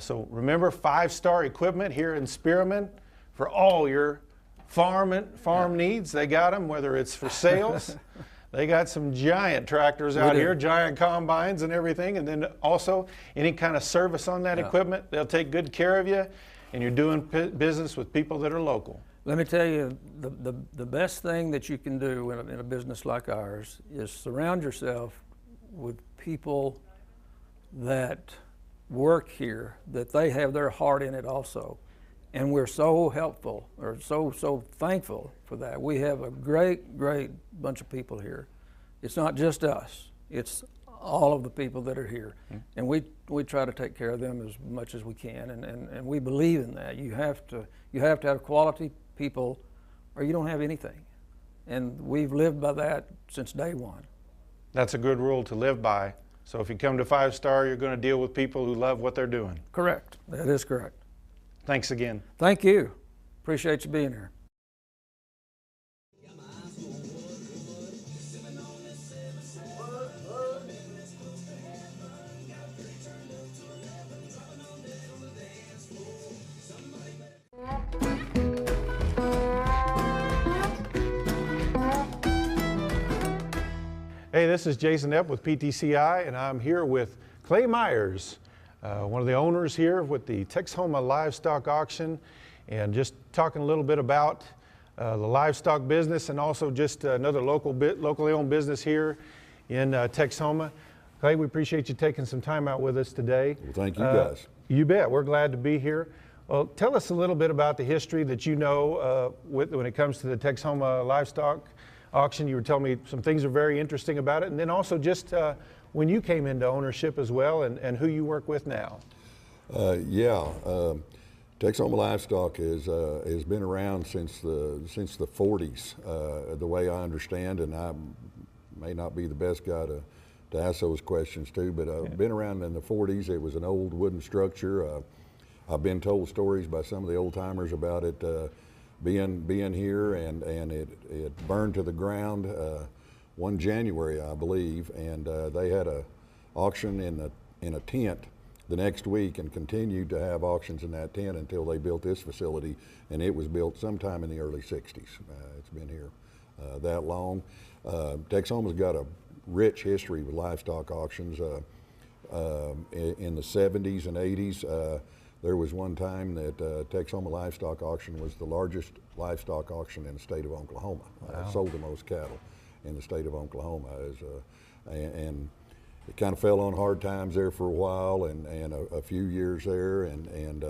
So remember, 5-star equipment here in Spearman for all your farm needs. They got them, whether it's for sales. They got some giant tractors out here, giant combines and everything. And then also any kind of service on that equipment, they'll take good care of you, and you're doing business with people that are local. Let me tell you, the best thing that you can do in a business like ours is surround yourself with people that work here, that they have their heart in it also. And we're so helpful, or so thankful for that. We have a great bunch of people here. It's not just us, it's all of the people that are here. Mm-hmm. And we try to take care of them as much as we can, and we believe in that. You have to have quality people, or you don't have anything. And we've lived by that since day one. That's a good rule to live by. So if you come to 5-star, you're going to deal with people who love what they're doing. Correct. That is correct. Thanks again. Thank you. Appreciate you being here. Hey, this is Jason Epp with PTCI, and I'm here with Clay Myers, one of the owners here with the Texhoma Livestock Auction, and just talking a little bit about the livestock business, and also just another locally owned business here in Texhoma. Clay, we appreciate you taking some time out with us today. Well, thank you guys. You bet. We're glad to be here. Well, tell us a little bit about the history that you know when it comes to the Texhoma Livestock Auction. You were telling me some things are very interesting about it, and then also just when you came into ownership as well, and who you work with now. Texhoma Livestock has been around since the 40s, the way I understand, and I may not be the best guy to ask those questions to, but I've been around in the 40s. It was an old wooden structure. I've been told stories by some of the old timers about it being here, and it burned to the ground one January, I believe, and they had a auction in a tent the next week and continued to have auctions in that tent until they built this facility, and it was built sometime in the early 60s. It's been here that long. Texhoma's got a rich history with livestock auctions. In the 70s and 80s, there was one time that Texhoma Livestock Auction was the largest livestock auction in the state of Oklahoma. Wow. Sold the most cattle in the state of Oklahoma. And it kind of fell on hard times there for a while, and a few years there, and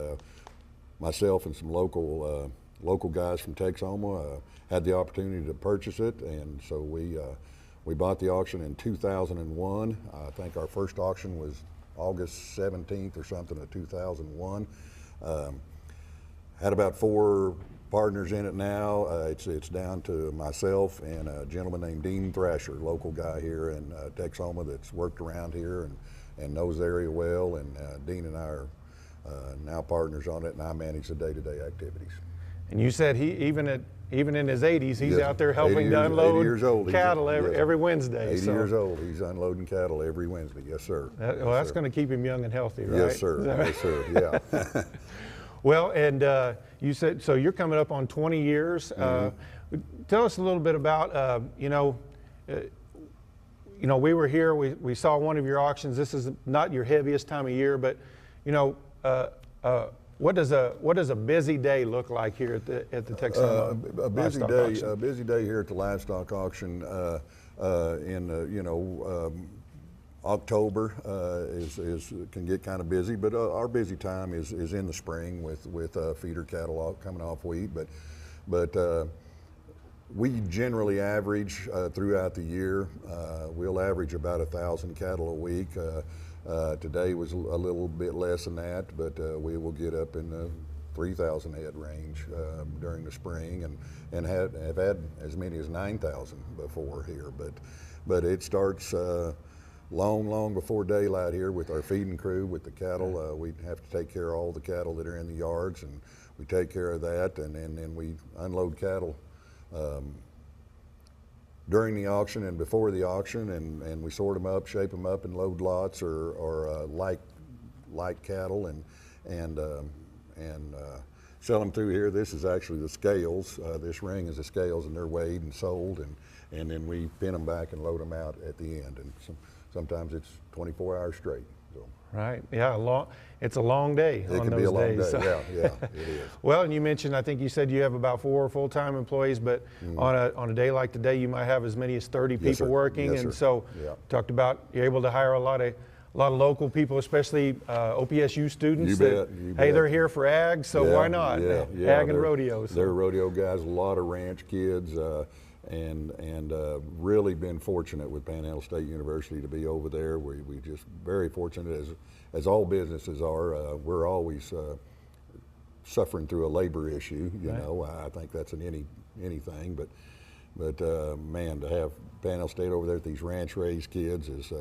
myself and some local guys from Texhoma had the opportunity to purchase it, and so we bought the auction in 2001. I think our first auction was August 17th or something of 2001. Had about 4 partners in it now. It's down to myself and a gentleman named Dean Thrasher, local guy here in Texhoma that's worked around here and knows the area well. And Dean and I are now partners on it, and I manage the day-to-day activities. And you said even in his 80s, he's Yes, out there helping to unload 80 years old. cattle every Wednesday. 80 years old. He's unloading cattle every Wednesday. Yes, sir. Well, that's going to keep him young and healthy, right? Yes, sir. Yes, sir. Yeah. Well, and you said, so you're coming up on 20 years. Tell us a little bit about, we were here, we saw one of your auctions. This is not your heaviest time of year, but, what does a busy day look like here at the Texhoma livestock auction? A busy day here at the livestock auction October can get kind of busy, but our busy time is in the spring with feeder cattle coming off wheat. But we generally average throughout the year. We'll average about 1,000 cattle a week. Today was a little bit less than that, but we will get up in the 3,000 head range during the spring, and have had as many as 9,000 before here. But it starts long before daylight here with our feeding crew, with the cattle. We have to take care of all the cattle that are in the yards, and we take care of that, and then we unload cattle during the auction and before the auction, and we sort them up, shape them up, and load lots or light cattle, and sell them through here. This is actually the scales. This ring is the scales, and they're weighed and sold, and then we pin them back and load them out at the end. And sometimes it's 24 hours straight. So. Right. Yeah. It's a long day It on can those be a long days. day. Yeah, it is. Well, and you mentioned, I think you said you have about 4 full-time employees, but on a day like today, you might have as many as 30 Yes, people sir. working. Yes, and sir. so, Yeah. talked about you're able to hire a lot of local people, especially OPSU students. You that, bet, you hey, bet. they're here for ag, so Yeah, why not? Yeah, Ag and rodeos. They're rodeo guys, a lot of ranch kids, and really been fortunate with Panhandle State University to be over there. We just very fortunate, as all businesses are. We're always suffering through a labor issue. You know, I think that's in anything, but man, to have Panhandle State over there with these ranch raised kids is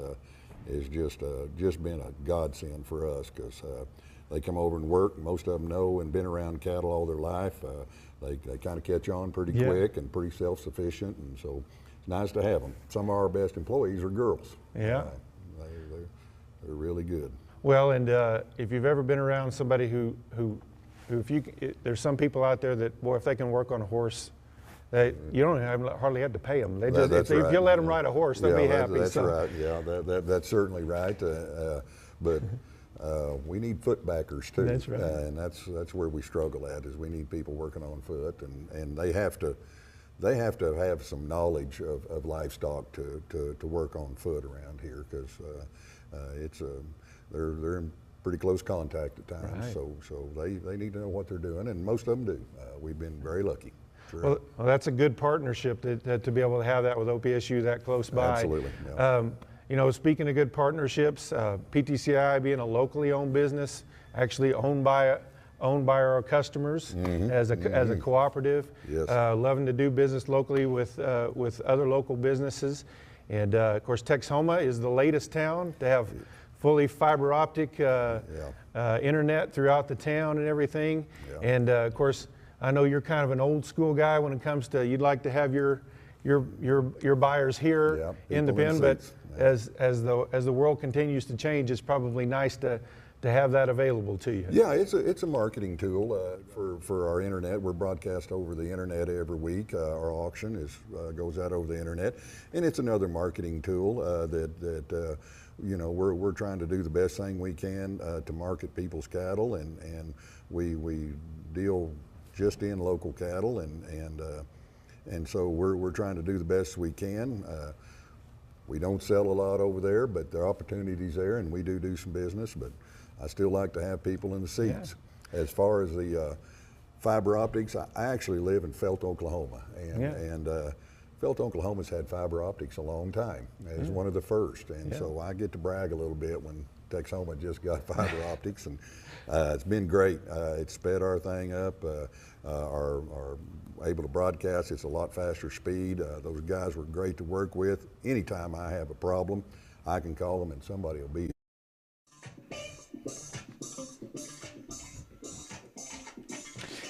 just been a godsend for us, because they come over and work. Most of them know and been around cattle all their life. They kind of catch on pretty quick and pretty self-sufficient, and so it's nice to have them. Some of our best employees are girls. Yeah. They're really good. Well, and if you've ever been around somebody who there's some people out there that, boy, if they can work on a horse, you don't hardly have to pay them. They just, if you let them ride a horse, they'll be happy. That's right. Yeah, that's certainly right. But we need foot backers too. That's right. And that's where we struggle at, is we need people working on foot, and they have to have some knowledge of livestock to work on foot around here, because they're in pretty close contact at times. Right. So they need to know what they're doing, and most of them do. We've been very lucky. Sure. Well, that's a good partnership to be able to have that with OPSU that close by. Absolutely. Yeah. Speaking of good partnerships, PTCI being a locally owned business, actually owned by our customers as a cooperative. Yes. Loving to do business locally with other local businesses, and of course Texhoma is the latest town to have fully fiber optic internet throughout the town and everything. Yeah. And of course, I know you're kind of an old school guy when it comes to you'd like to have your buyers here in the pen, but as the world continues to change, it's probably nice to have that available to you. Yeah, it's a marketing tool for our internet. We're broadcast over the internet every week. Our auction goes out over the internet, and it's another marketing tool that we're trying to do the best thing we can to market people's cattle, and we deal just in local cattle, and so we're trying to do the best we can. We don't sell a lot over there, but there are opportunities there, and we do some business, but I still like to have people in the seats. Yeah. As far as the fiber optics, I actually live in Felt, Oklahoma, and Felt, Oklahoma's had fiber optics a long time. It was one of the first, and so I get to brag a little bit when Texoma just got fiber optics, and it's been great. It's sped our thing up. Our able to broadcast, it's a lot faster speed. Those guys were great to work with. Anytime I have a problem, I can call them and somebody will be.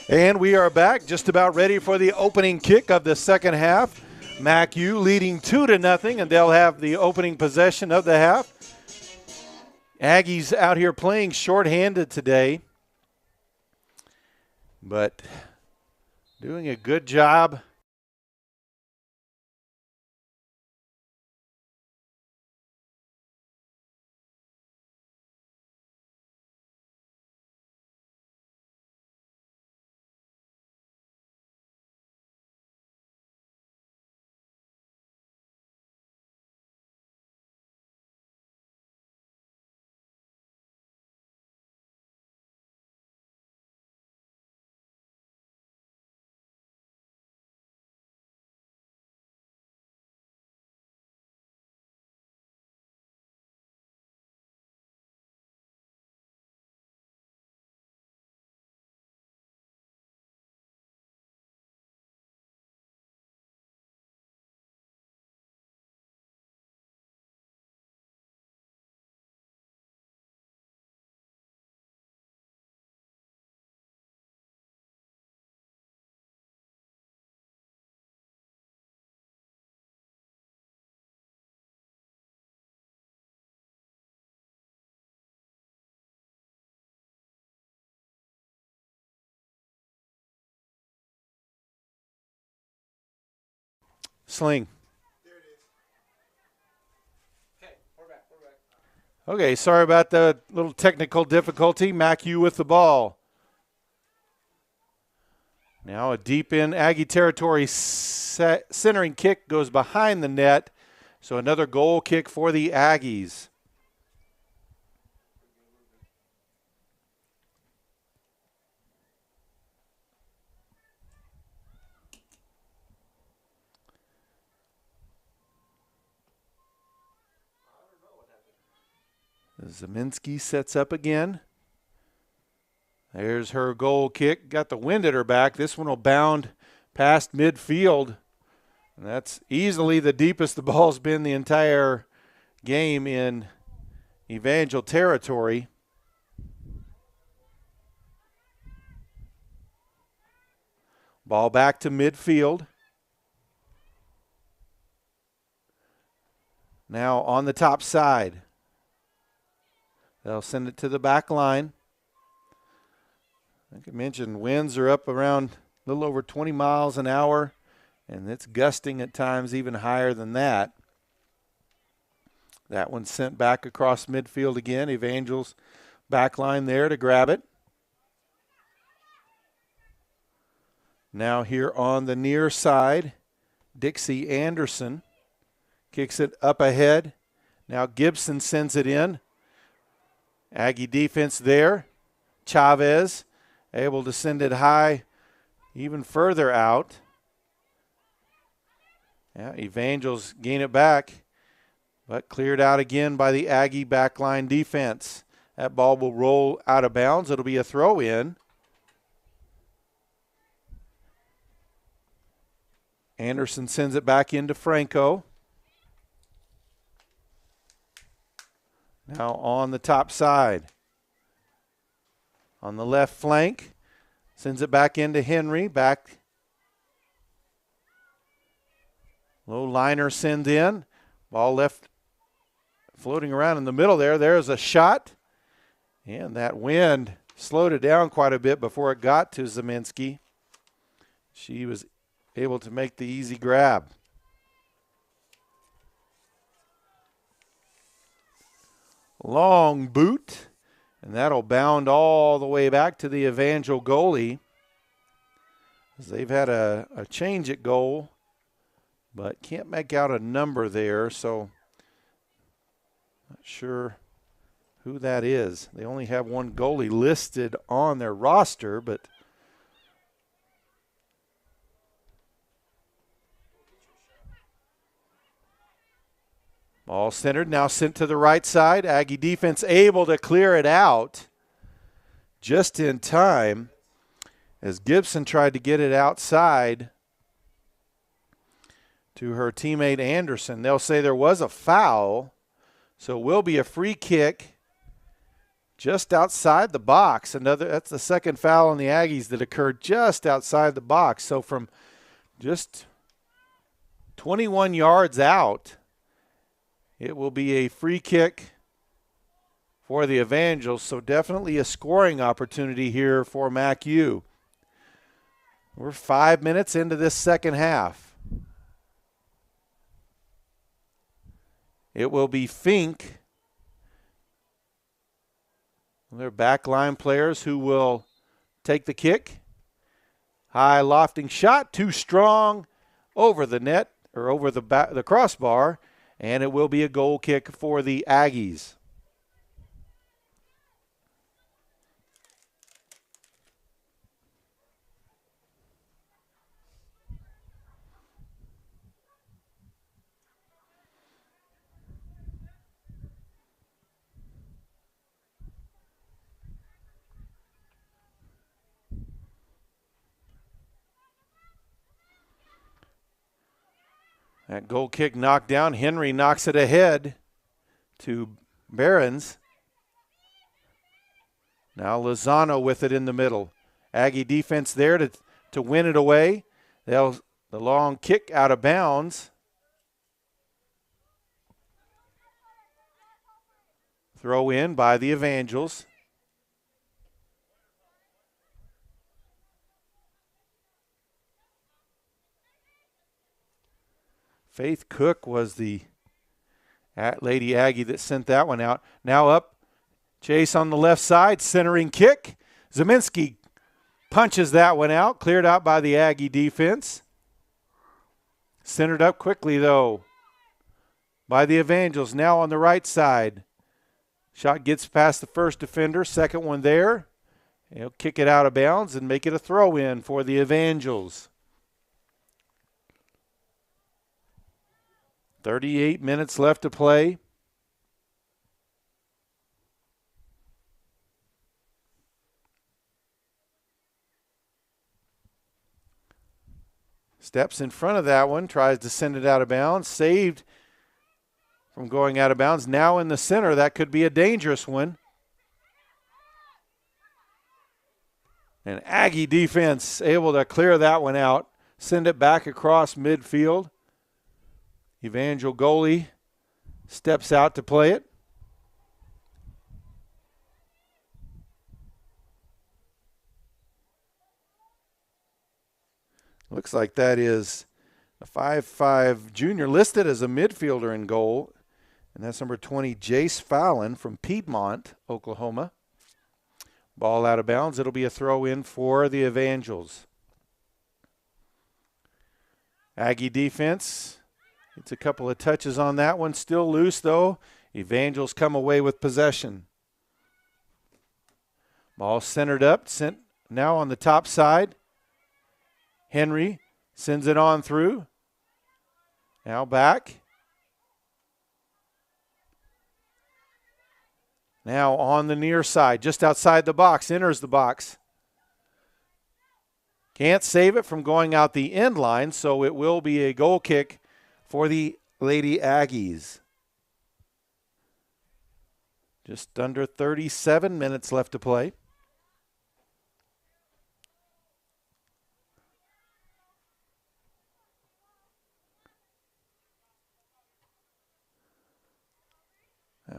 And we are back, just about ready for the opening kick of the second half. MACU leading 2-0, and they'll have the opening possession of the half. Aggies out here playing shorthanded today, but doing a good job. Sling. Okay, sorry about the little technical difficulty. MACU with the ball. Now a deep in Aggie territory centering kick goes behind the net. So another goal kick for the Aggies. Zeminski sets up again. There's her goal kick. Got the wind at her back. This one will bound past midfield. And that's easily the deepest the ball's been the entire game in Evangel territory. Ball back to midfield. Now on the top side. They'll send it to the back line. Like I mentioned, winds are up around a little over 20 miles an hour, and it's gusting at times even higher than that. That one's sent back across midfield again. Evangel's back line there to grab it. Now here on the near side, Dixie Anderson kicks it up ahead. Now Gibson sends it in. Aggie defense there. Chavez able to send it high even further out. Yeah, Evangels gain it back, but cleared out again by the Aggie backline defense. That ball will roll out of bounds. It'll be a throw in. Anderson sends it back into Franco. Now on the top side. On the left flank, Sends it back into Henry. Back. Low liner send in. Ball left floating around in the middle there. There's a shot. And that wind slowed it down quite a bit before it got to Zeminski. She was able to make the easy grab. Long boot. And that'll bound all the way back to the Evangel goalie. They've had a change at goal, but can't make out a number there, so not sure who that is. They only have one goalie listed on their roster, but ball centered, now sent to the right side. Aggie defense able to clear it out just in time as Gibson tried to get it outside to her teammate Anderson. They'll say there was a foul, so it will be a free kick just outside the box. That's the second foul on the Aggies that occurred just outside the box. So from just 21 yards out, it will be a free kick for the Evangels, so definitely a scoring opportunity here for MACU. We're 5 minutes into this second half. It will be Fink, their backline players, who will take the kick. High lofting shot, too strong, over the net, or over the crossbar, and it will be a goal kick for the Aggies. That goal kick knocked down. Henry knocks it ahead to Behrens. Now Lozano with it in the middle. Aggie defense there to win it away. The long kick out of bounds. Throw in by the Evangels. Faith Cook was the Lady Aggie that sent that one out. Now up, chase on the left side, centering kick. Zeminski punches that one out, cleared out by the Aggie defense. Centered up quickly, though, by the Evangels. Now on the right side. Shot gets past the first defender, second one there. He'll kick it out of bounds and make it a throw-in for the Evangels. 38 minutes left to play. Steps in front of that one, tries to send it out of bounds. Saved from going out of bounds. Now in the center, that could be a dangerous one. And Aggie defense able to clear that one out. Send it back across midfield. Evangel goalie steps out to play it. Looks like that is a 5'5" junior listed as a midfielder in goal. And that's number 20, Jace Fallon from Piedmont, Oklahoma. Ball out of bounds. It'll be a throw in for the Evangels. Aggie defense. It's a couple of touches on that one. Still loose, though. Evangels come away with possession. Ball centered up. Sent now on the top side. Henry sends it on through. Now back. Now on the near side, just outside the box. Enters the box. Can't save it from going out the end line, so it will be a goal kick for the Lady Aggies. Just under 37 minutes left to play.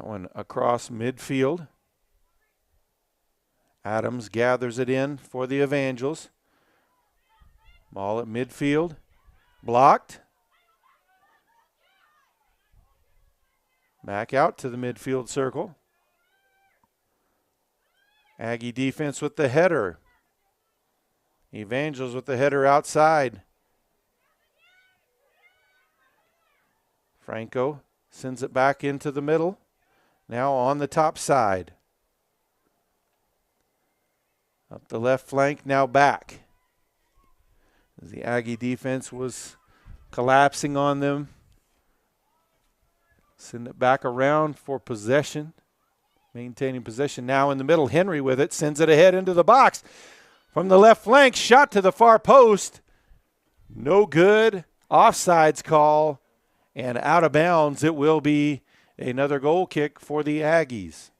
one across midfield. Adams gathers it in for the Evangels. Ball at midfield. Blocked. Back out to the midfield circle. Aggie defense with the header. Evangels with the header outside. Franco sends it back into the middle. Now on the top side. Up the left flank, now back. As the Aggie defense was collapsing on them. Send it back around for possession. Maintaining possession now in the middle. Henry with it, sends it ahead into the box. From the left flank, shot to the far post. No good. Offsides call. And out of bounds, it will be another goal kick for the Aggies.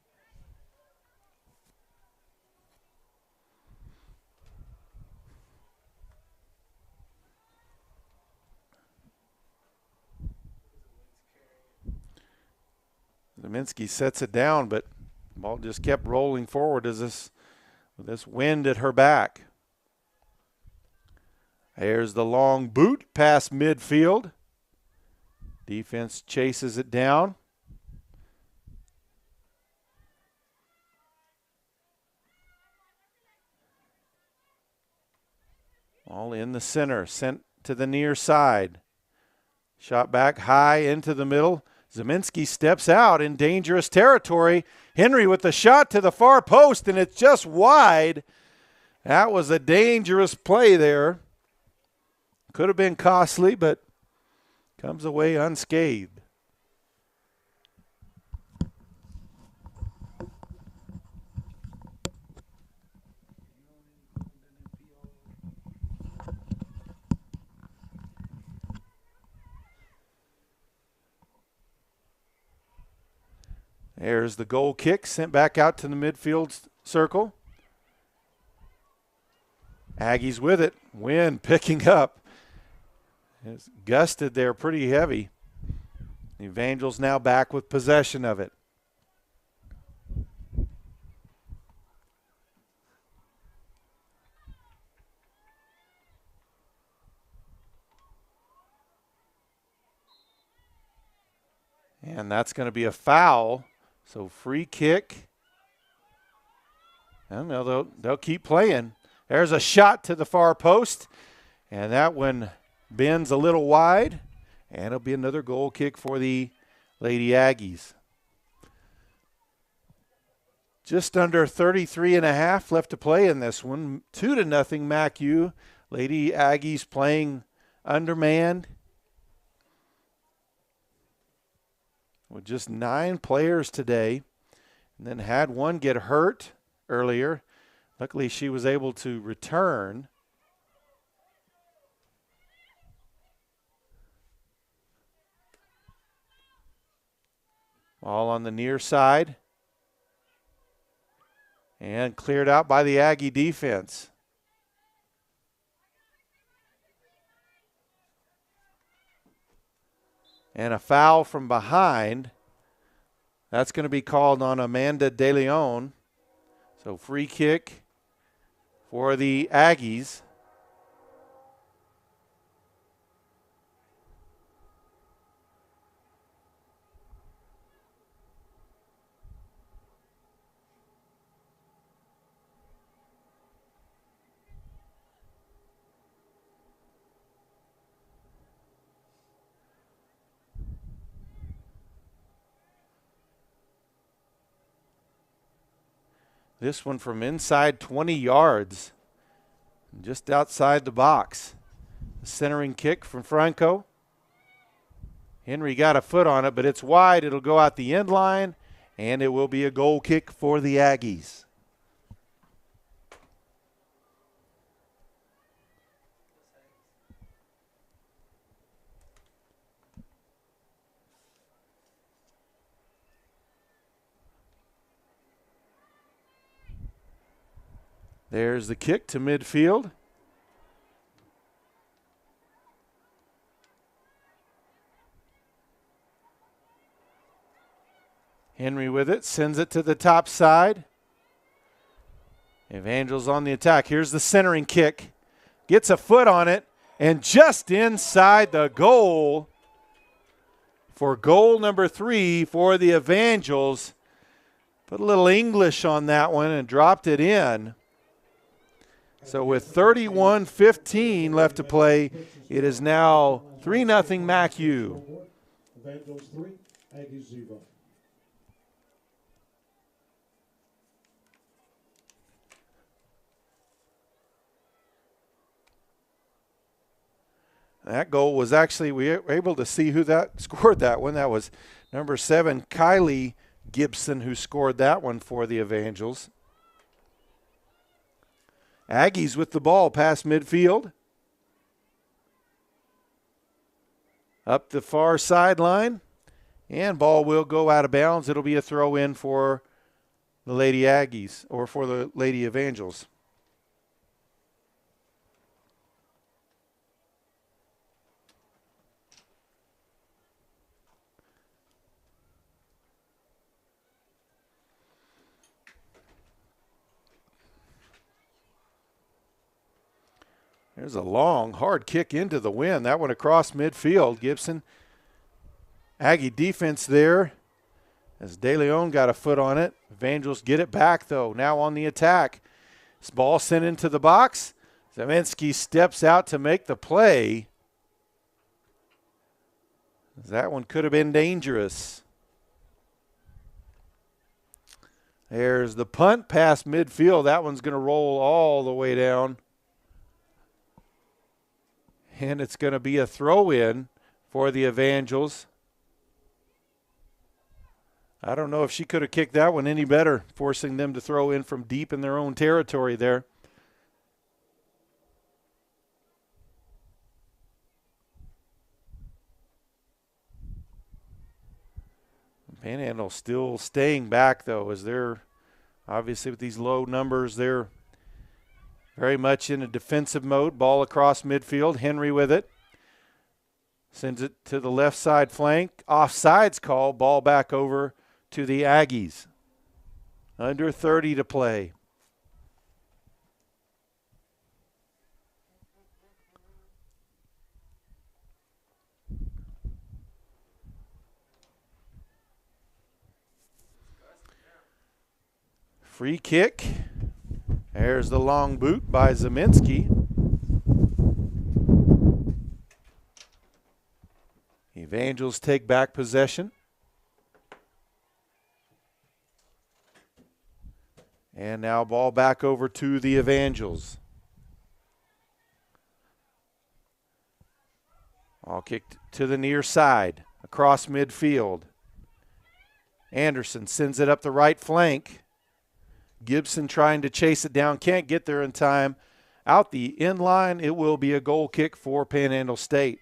Zeminski sets it down, but the ball just kept rolling forward as this wind at her back. There's the long boot past midfield. Defense chases it down. All in the center, sent to the near side. Shot back high into the middle. Zeminski steps out in dangerous territory. Henry with the shot to the far post, and it's just wide. That was a dangerous play there. Could have been costly, but comes away unscathed. There's the goal kick, sent back out to the midfield circle. Aggies with it. Wind picking up. It's gusted there pretty heavy. The Evangels now back with possession of it. And that's going to be a foul. So free kick. And they'll keep playing. There's a shot to the far post. And that one bends a little wide. And it'll be another goal kick for the Lady Aggies. Just under 33 and a half left to play in this one. 2-0 MACU. Lady Aggies playing undermanned. With just 9 players today, and then had one get hurt earlier. Luckily, she was able to return. All on the near side. And cleared out by the Aggie defense. And a foul from behind. That's going to be called on Amanda De Leon. So free kick for the Aggies. This one from inside 20 yards, just outside the box. The centering kick from Franco. Henry got a foot on it, but it's wide. It'll go out the end line, and it will be a goal kick for the Aggies. There's the kick to midfield. Henry with it, sends it to the top side. Evangels on the attack. Here's the centering kick. Gets a foot on it, and just inside the goal for goal number 3 for the Evangels. Put a little English on that one and dropped it in. So with 31:15 left to play, it is now 3-0 MACU. Evangels 3, Aggies 0. That goal was actually, we were able to see who that scored that one. That was number 7, Kylie Gibson, who scored that one for the Evangels. Aggies with the ball past midfield. Up the far sideline. And ball will go out of bounds. It'll be a throw in for the Lady Aggies, or for the Lady Evangels. There's a long, hard kick into the wind. That one across midfield. Gibson. Aggie defense there as De Leon got a foot on it. Evangels get it back, though. Now on the attack. This ball sent into the box. Zeminski steps out to make the play. That one could have been dangerous. There's the punt past midfield. That one's going to roll all the way down. And it's going to be a throw-in for the Evangels. I don't know if she could have kicked that one any better, forcing them to throw in from deep in their own territory there. Panhandle still staying back, though, as they're obviously with these low numbers, they're very much in a defensive mode. Ball across midfield. Henry with it. Sends it to the left side flank. Offsides call. Ball back over to the Aggies. Under 30 to play. Free kick. There's the long boot by Zeminski. Evangels take back possession. And now ball back over to the Evangels. Ball kicked to the near side, across midfield. Anderson sends it up the right flank. Gibson trying to chase it down, can't get there in time. Out the end line, it will be a goal kick for Panhandle State.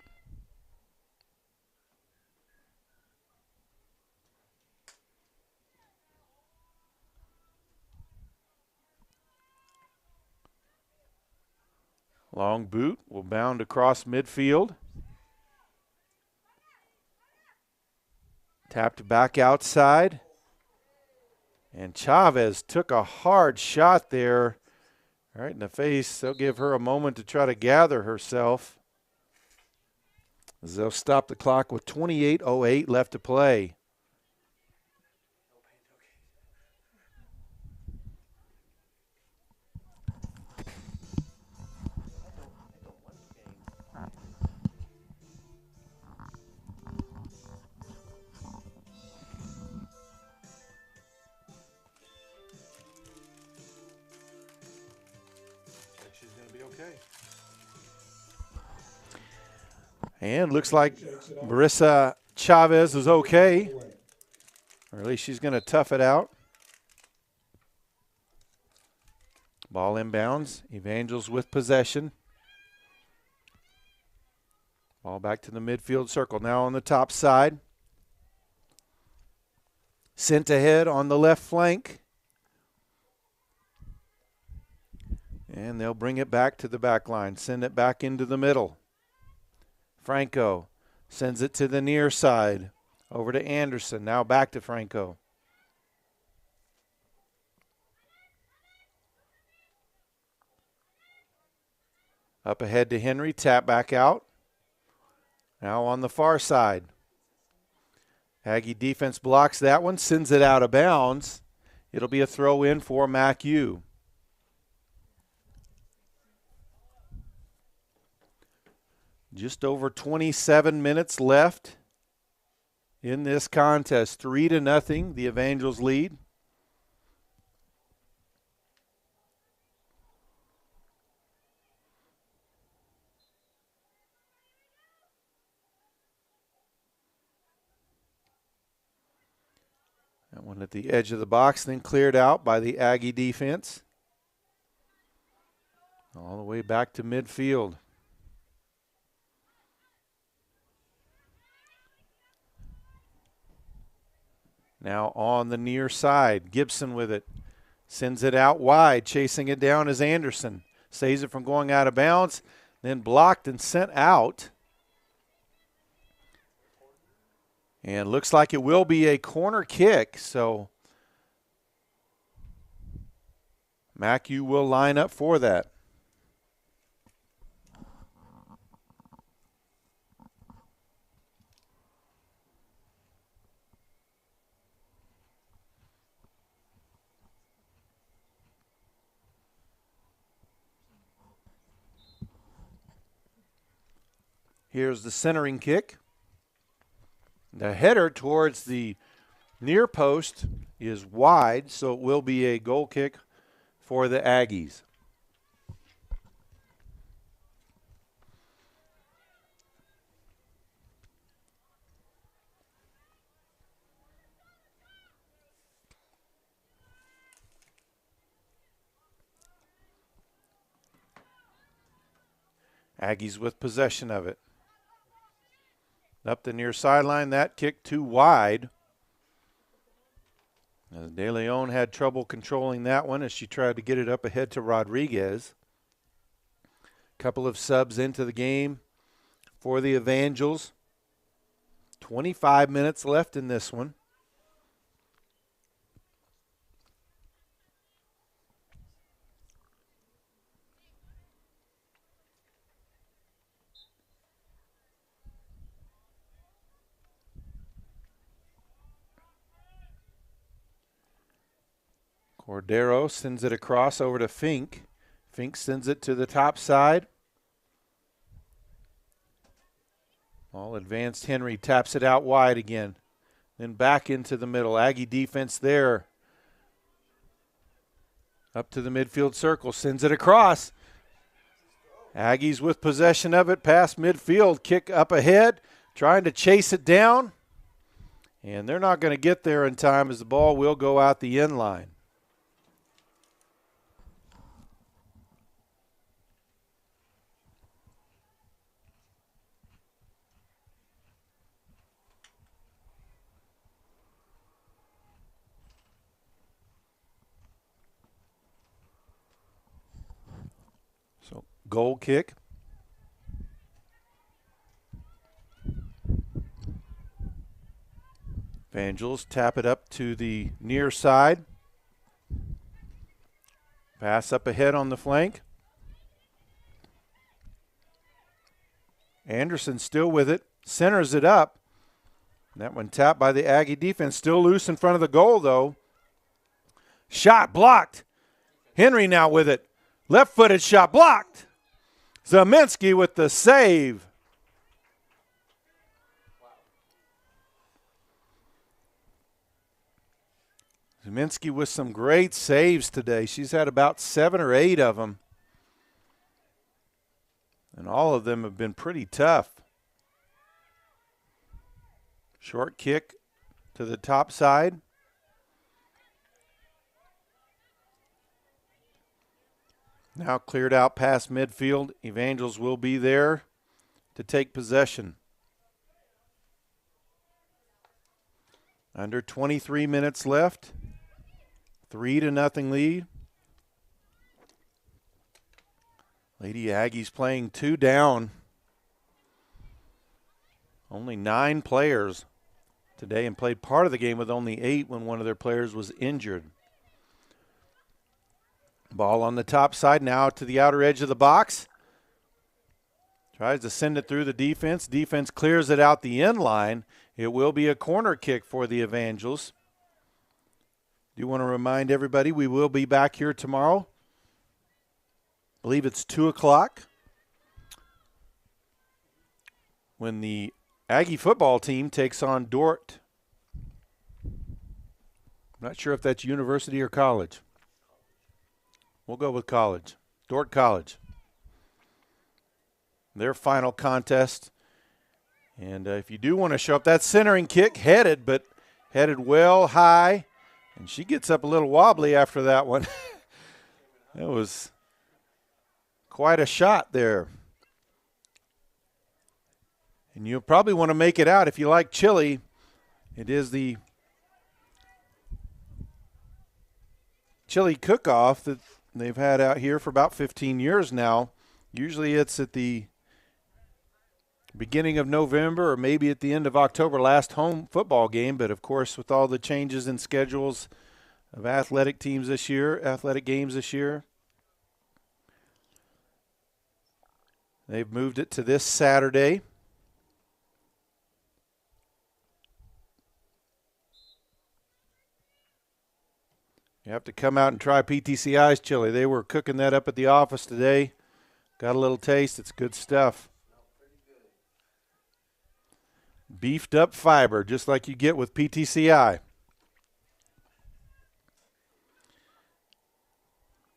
Long boot will bound across midfield. Tapped back outside. And Chavez took a hard shot there, right in the face. They'll give her a moment to try to gather herself, as they'll stop the clock with 28:08 left to play. And looks like Marissa Chavez is okay. Or at least she's going to tough it out. Ball inbounds. Evangels with possession. Ball back to the midfield circle. Now on the top side. Sent ahead on the left flank. And they'll bring it back to the back line. Send it back into the middle. Franco sends it to the near side. Over to Anderson. Now back to Franco. Up ahead to Henry, tap back out. Now on the far side. Aggie defense blocks that one, sends it out of bounds. It'll be a throw in for MACU. Just over 27 minutes left in this contest. 3-0, the Evangels lead. That one at the edge of the box, then cleared out by the Aggie defense. All the way back to midfield. Now on the near side, Gibson with it. Sends it out wide, chasing it down is Anderson. Saves it from going out of bounds, then blocked and sent out. And looks like it will be a corner kick, so MACU will line up for that. Here's the centering kick. The header towards the near post is wide, so it will be a goal kick for the Aggies. Aggies with possession of it. Up the near sideline, that kick too wide. As De Leon had trouble controlling that one as she tried to get it up ahead to Rodriguez. Couple of subs into the game for the Evangels. 25 minutes left in this one. Cordero sends it across over to Fink. Fink sends it to the top side. All advanced Henry taps it out wide again. Then back into the middle. Aggie defense there. Up to the midfield circle. Sends it across. Aggies with possession of it past midfield. Kick up ahead. Trying to chase it down. And they're not going to get there in time as the ball will go out the end line. So goal kick. Evangels tap it up to the near side. Pass up ahead on the flank. Anderson still with it. Centers it up. That one tapped by the Aggie defense. Still loose in front of the goal, though. Shot blocked. Henry now with it. Left-footed shot blocked. Zeminski with the save. Zeminski with some great saves today. She's had about 7 or 8 of them. And all of them have been pretty tough. Short kick to the top side. Now cleared out past midfield. Evangels will be there to take possession. Under 23 minutes left. 3-0 lead. Lady Aggies playing 2 down. Only 9 players today and played part of the game with only 8 when one of their players was injured. Ball on the top side now to the outer edge of the box. Tries to send it through the defense. Defense clears it out the end line. It will be a corner kick for the Evangels. Do want to remind everybody we will be back here tomorrow. I believe it's 2 o'clock when the Aggie football team takes on Dort. I'm not sure if that's university or college. We'll go with college. Dort College. Their final contest. And if you do want to show up, that centering kick headed well high. And she gets up a little wobbly after that one. That was quite a shot there. And you'll probably want to make it out if you like chili. It is the chili cook-off that they've had out here for about 15 years now. Usually it's at the beginning of November or maybe at the end of October, last home football game. But, of course, with all the changes in schedules of athletic games this year, they've moved it to this Saturday. You have to come out and try PTCI's chili. They were cooking that up at the office today. Got a little taste. It's good stuff. Beefed up fiber, just like you get with PTCI.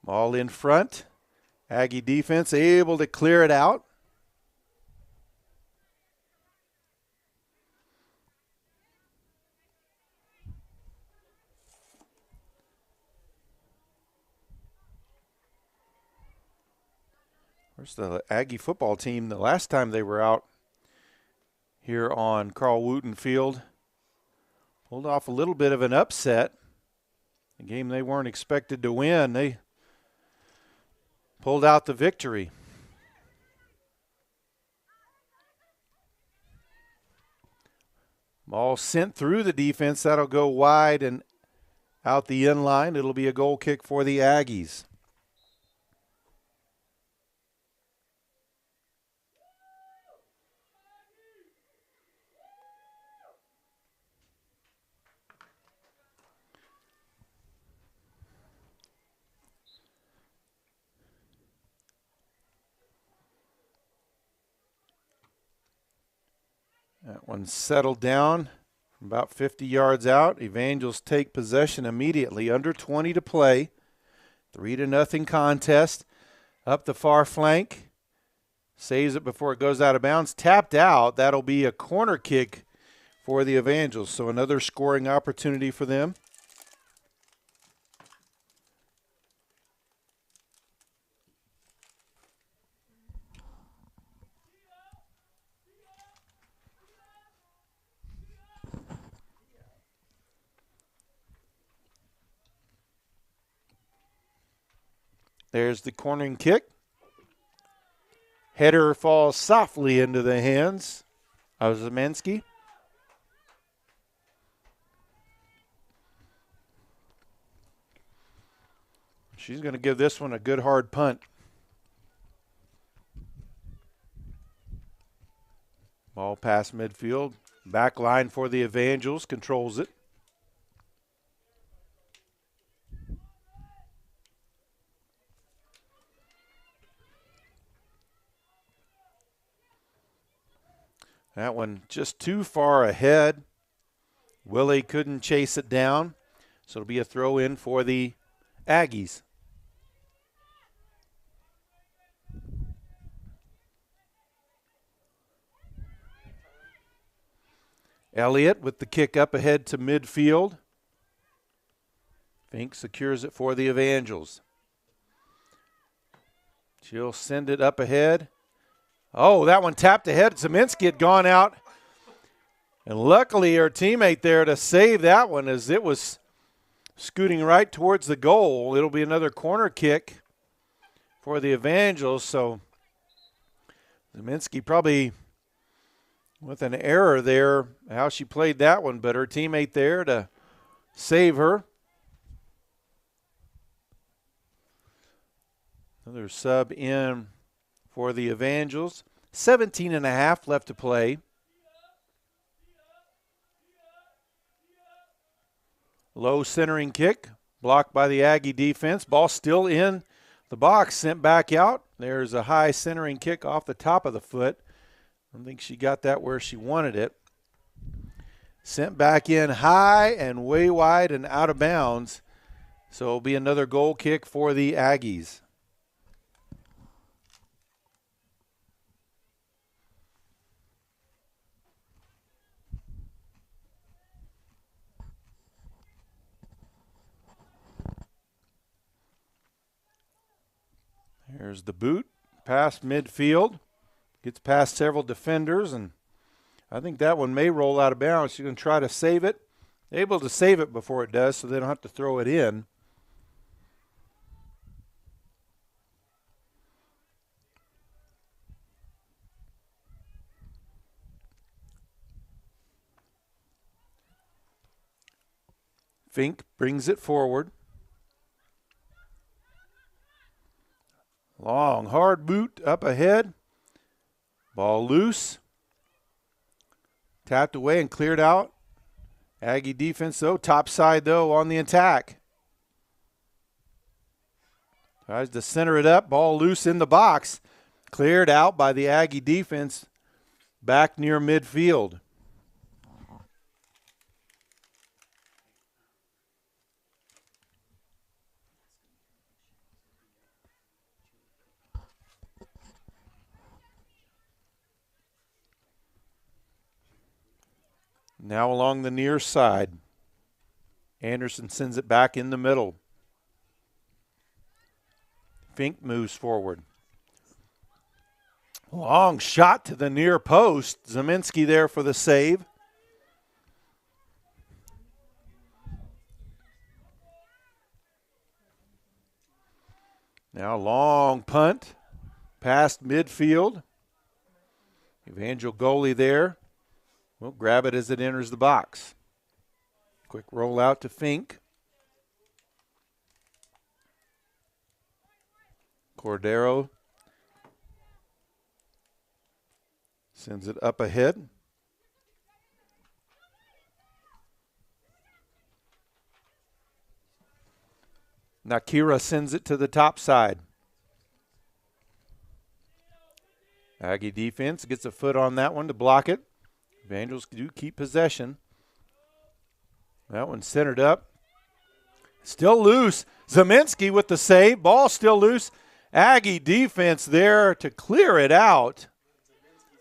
Ball in front. Aggie defense able to clear it out. Where's the Aggie football team? The last time they were out here on Carl Wooten Field, pulled off a little bit of an upset. A game they weren't expected to win. They pulled out the victory. Ball sent through the defense. That'll go wide and out the end line. It'll be a goal kick for the Aggies. That one settled down from about 50 yards out. Evangels take possession immediately. Under 20 to play. 3-0 contest. Up the far flank. Saves it before it goes out of bounds. Tapped out. That'll be a corner kick for the Evangels. So another scoring opportunity for them. There's the cornering kick. Header falls softly into the hands of Zemanski. She's going to give this one a good hard punt. Ball past midfield. Back line for the Evangels. Controls it. That one just too far ahead. Willie couldn't chase it down, so it'll be a throw in for the Aggies. Elliott with the kick up ahead to midfield. Fink secures it for the Evangels. She'll send it up ahead. Oh, that one tapped ahead. Zeminski had gone out. And luckily her teammate there to save that one as it was scooting right towards the goal. It'll be another corner kick for the Evangels. So Zeminski probably with an error there, how she played that one, but her teammate there to save her. Another sub in for the Evangels. 17.5 left to play. Low centering kick, blocked by the Aggie defense. Ball still in the box, sent back out. There's a high centering kick off the top of the foot. I don't think she got that where she wanted it. Sent back in high and way wide and out of bounds. So it'll be another goal kick for the Aggies. Here's the boot, past midfield. Gets past several defenders, and I think that one may roll out of bounds. She's going to try to save it. Able to save it before it does, so they don't have to throw it in. Fink brings it forward. Long, hard boot up ahead. Ball loose. Tapped away and cleared out. Aggie defense, though, top side, though, on the attack. Tries to center it up. Ball loose in the box. Cleared out by the Aggie defense back near midfield. Now along the near side. Anderson sends it back in the middle. Fink moves forward. Long shot to the near post. Zeminski there for the save. Now long punt past midfield. Evangel goalie there. We'll grab it as it enters the box. Quick roll out to Fink. Cordero sends it up ahead. Nakira sends it to the top side. Aggie defense gets a foot on that one to block it. Evangels do keep possession. That one's centered up. Still loose. Zeminski with the save. Ball still loose. Aggie defense there to clear it out.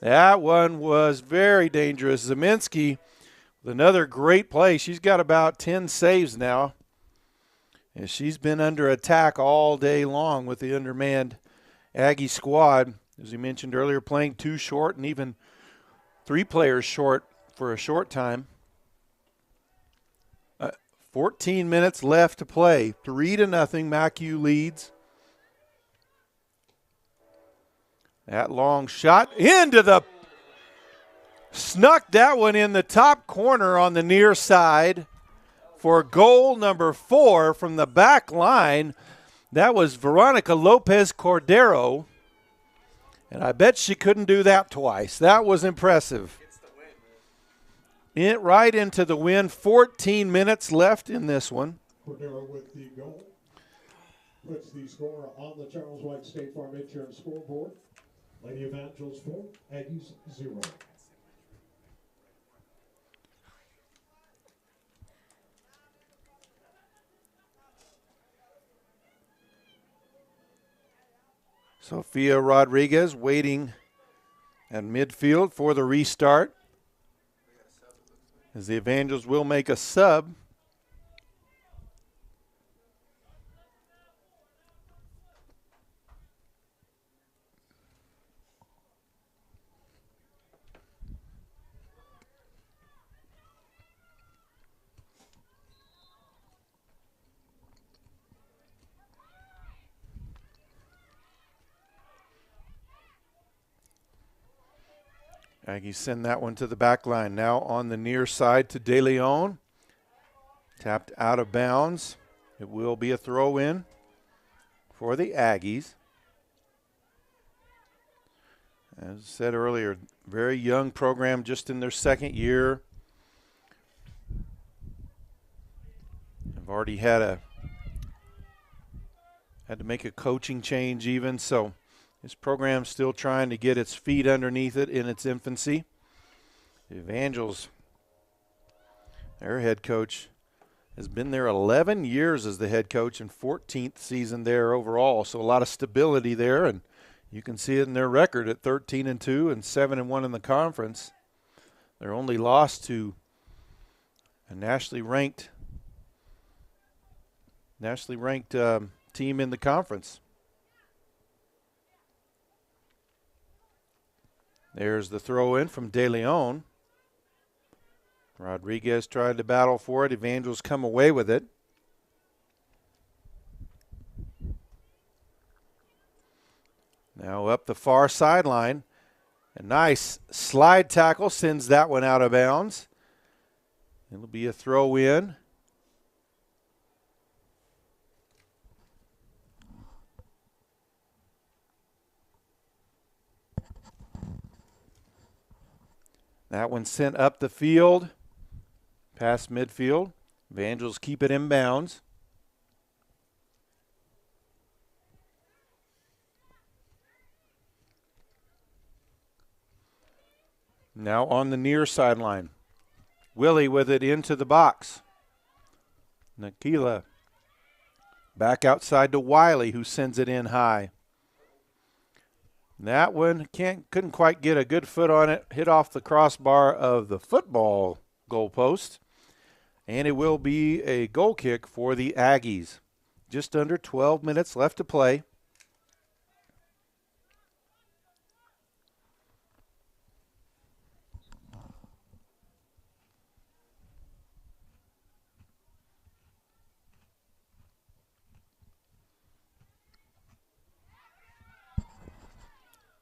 That one was very dangerous. Zeminski with another great play. She's got about 10 saves now. And she's been under attack all day long with the undermanned Aggie squad. As we mentioned earlier, playing too short and even 3 players short for a short time. 14 minutes left to play. 3-0, MACU leads. That long shot into the, snuck that one in the top corner on the near side for goal number 4 from the back line. That was Veronica Lopez Cordero. And I bet she couldn't do that twice. That was impressive. Right into the win. 14 minutes left in this one. Cordero with the goal. Puts the score on the Charles White State Farm midterm scoreboard. Lady Evangels 4, Aggies 0. Sophia Rodriguez waiting at midfield for the restart. As the Evangels will make a sub. Aggies send that one to the back line. Now on the near side to De Leon. Tapped out of bounds. It will be a throw in for the Aggies. As I said earlier, very young program, just in their second year. I've already had to make a coaching change even, so this program's still trying to get its feet underneath it in its infancy. The Evangels, their head coach, has been there 11 years as the head coach and 14th season there overall, so a lot of stability there, and you can see it in their record at 13-2 and 7-1 in the conference. Their only loss to a nationally ranked team in the conference. There's the throw in from De Leon. Rodriguez tried to battle for it. Evangels come away with it. Now up the far sideline. A nice slide tackle sends that one out of bounds. It'll be a throw in. That one sent up the field, past midfield. Evangels keep it in bounds. Now on the near sideline. Willie with it into the box. Nakila back outside to Wiley, who sends it in high. That one couldn't quite get a good foot on it. Hit off the crossbar of the football goalpost. And it will be a goal kick for the Aggies. Just under 12 minutes left to play.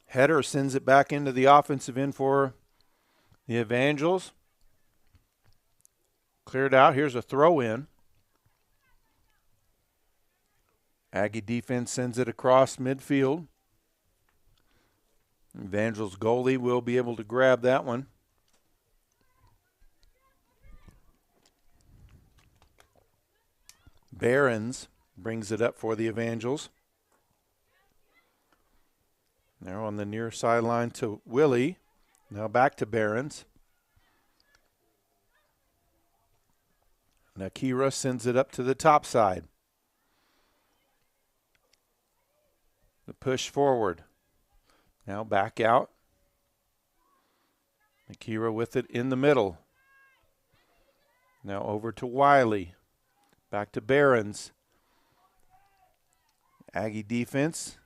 Header sends it back into the offensive end for the Evangels. Cleared out. Here's a throw in. Aggie defense sends it across midfield. Evangels goalie will be able to grab that one. Barons brings it up for the Evangels. Now on the near sideline to Willie. Now back to Barons. Nakira sends it up to the top side. The push forward. Now back out. Nakira with it in the middle. Now over to Wiley. Back to Barons. Aggie defense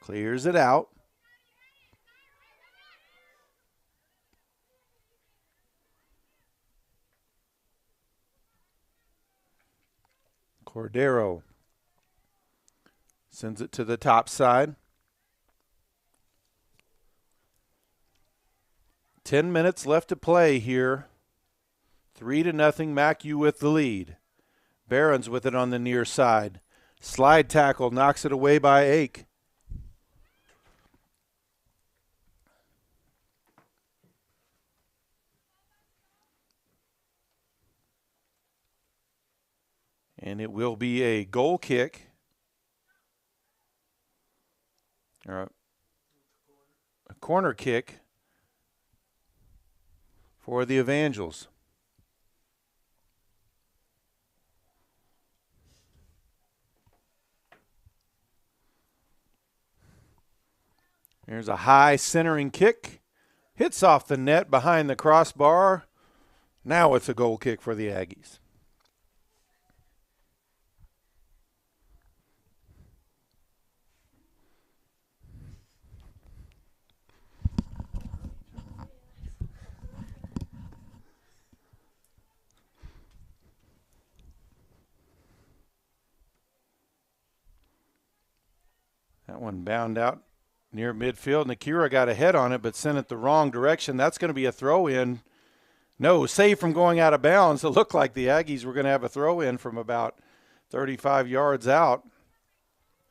clears it out. Cordero sends it to the top side. 10 minutes left to play here. 3-0 MACU with the lead. Barons with it on the near side. Slide tackle knocks it away by Ake. And it will be a goal kick. Or a corner kick for the Evangels. There's a high centering kick. Hits off the net behind the crossbar. Now it's a goal kick for the Aggies. That one bound out near midfield. Nakira got a head on it, but sent it the wrong direction. That's going to be a throw-in. No, save from going out of bounds. It looked like the Aggies were going to have a throw-in from about 35 yards out.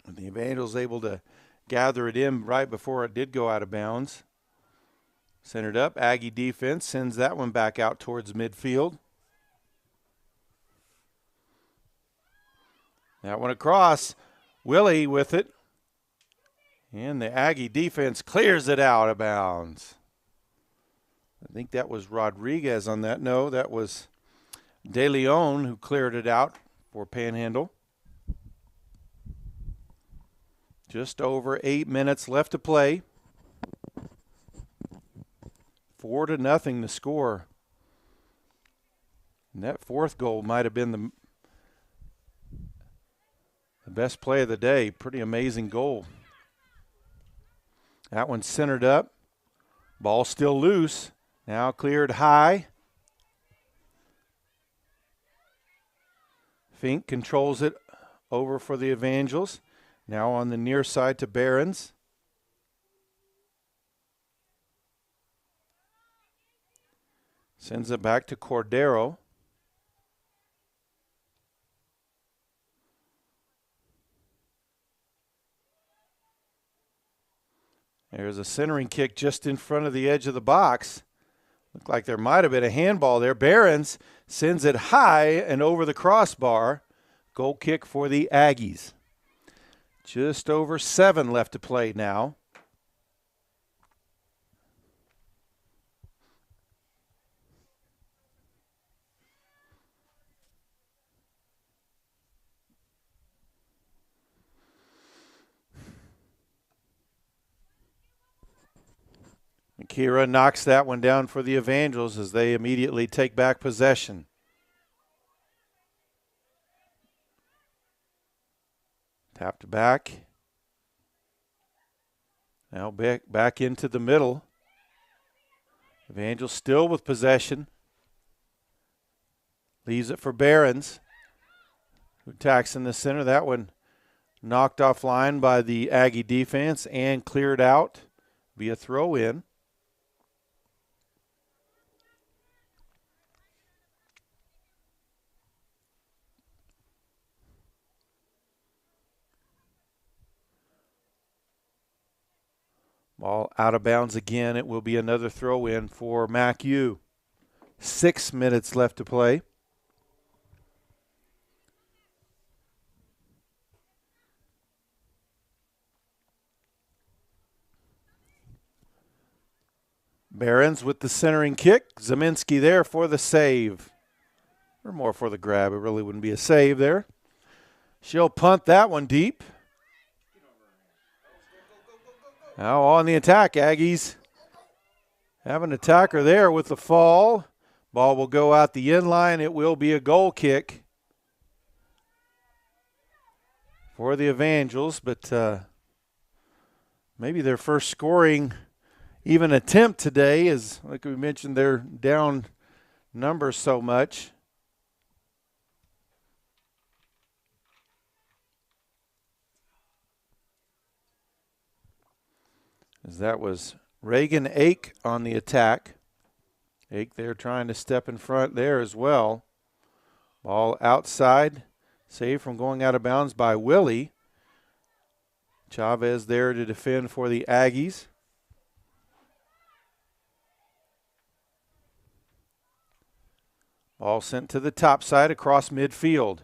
And the Evangels able to gather it in right before it did go out of bounds. Centered up, Aggie defense sends that one back out towards midfield. That one across, Willie with it. And the Aggie defense clears it out of bounds. I think that was Rodriguez on that. No, that was De Leon who cleared it out for Panhandle. Just over 8 minutes left to play. 4-0 the score. And that fourth goal might have been the best play of the day. Pretty amazing goal. That one's centered up. Ball still loose. Now cleared high. Fink controls it over for the Evangels. Now on the near side to Barons. Sends it back to Cordero. There's a centering kick just in front of the edge of the box. Looked like there might have been a handball there. Barons sends it high and over the crossbar. Goal kick for the Aggies. Just over 7 left to play now. Akira knocks that one down for the Evangels as they immediately take back possession. Tapped back. Now back into the middle. Evangels still with possession. Leaves it for Barons, who attacks in the center. That one knocked offline by the Aggie defense and cleared out via throw in. Ball out of bounds again. It will be another throw in for MACU. 6 minutes left to play. Barons with the centering kick. Zeminski there for the save. Or more for the grab. It really wouldn't be a save there. She'll punt that one deep. Now on the attack, Aggies have an attacker there with the fall. Ball will go out the end line. It will be a goal kick for the Evangels, but maybe their first scoring even attempt today is, like we mentioned, they're down numbers so much. As that was Reagan Ake on the attack. Ake there trying to step in front there as well. Ball outside, saved from going out of bounds by Willie. Chavez there to defend for the Aggies. Ball sent to the top side across midfield.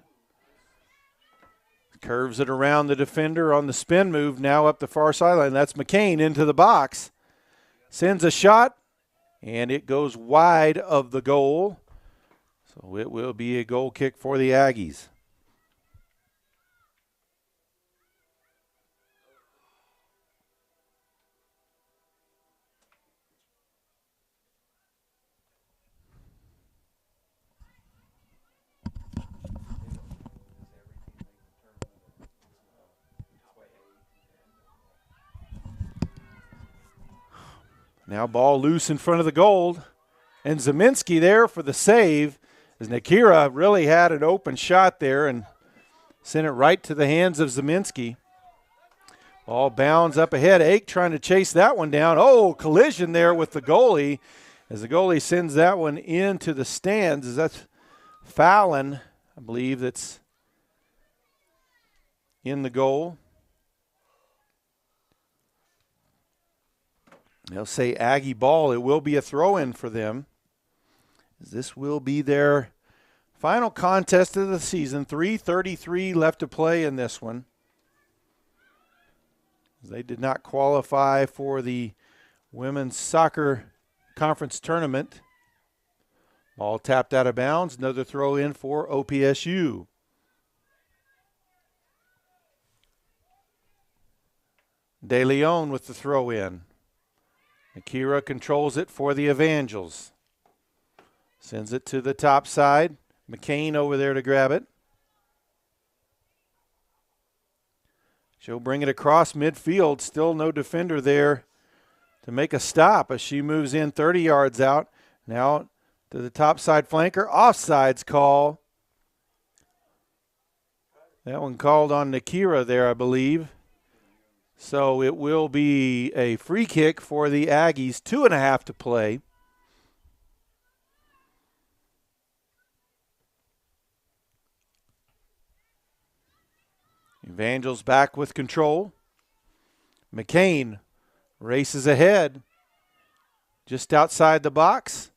Curves it around the defender on the spin move, now up the far sideline. That's McCain into the box. Sends a shot, and it goes wide of the goal. So it will be a goal kick for the Aggies. Now ball loose in front of the goal. And Zeminski there for the save, as Nakira really had an open shot there and sent it right to the hands of Zeminski. Ball bounds up ahead. Ake trying to chase that one down. Oh, collision there with the goalie, as the goalie sends that one into the stands. As that's Fallon, I believe, that's in the goal. They'll say Aggie ball. It will be a throw-in for them. This will be their final contest of the season. 3:33 left to play in this one. They did not qualify for the Women's Soccer Conference Tournament. Ball tapped out of bounds. Another throw in for OPSU. De Leon with the throw in. Akira controls it for the Evangels. Sends it to the top side. McCain over there to grab it. She'll bring it across midfield. Still no defender there to make a stop as she moves in 30 yards out. Now to the top side flanker. Offsides call. That one called on Nakira there, I believe. So it will be a free kick for the Aggies. 2.5 to play. Evangels back with control. McCain races ahead. Just outside the box.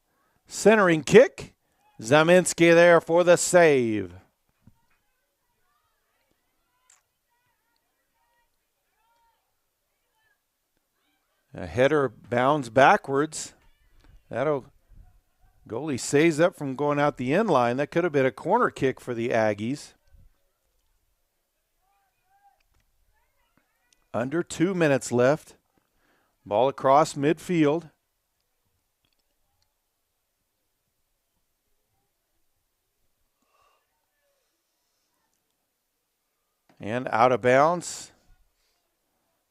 Centering kick. Zaminski there for the save. A header bounds backwards. Goalie saves up from going out the end line. That could have been a corner kick for the Aggies. Under 2 minutes left. Ball across midfield. And out of bounds.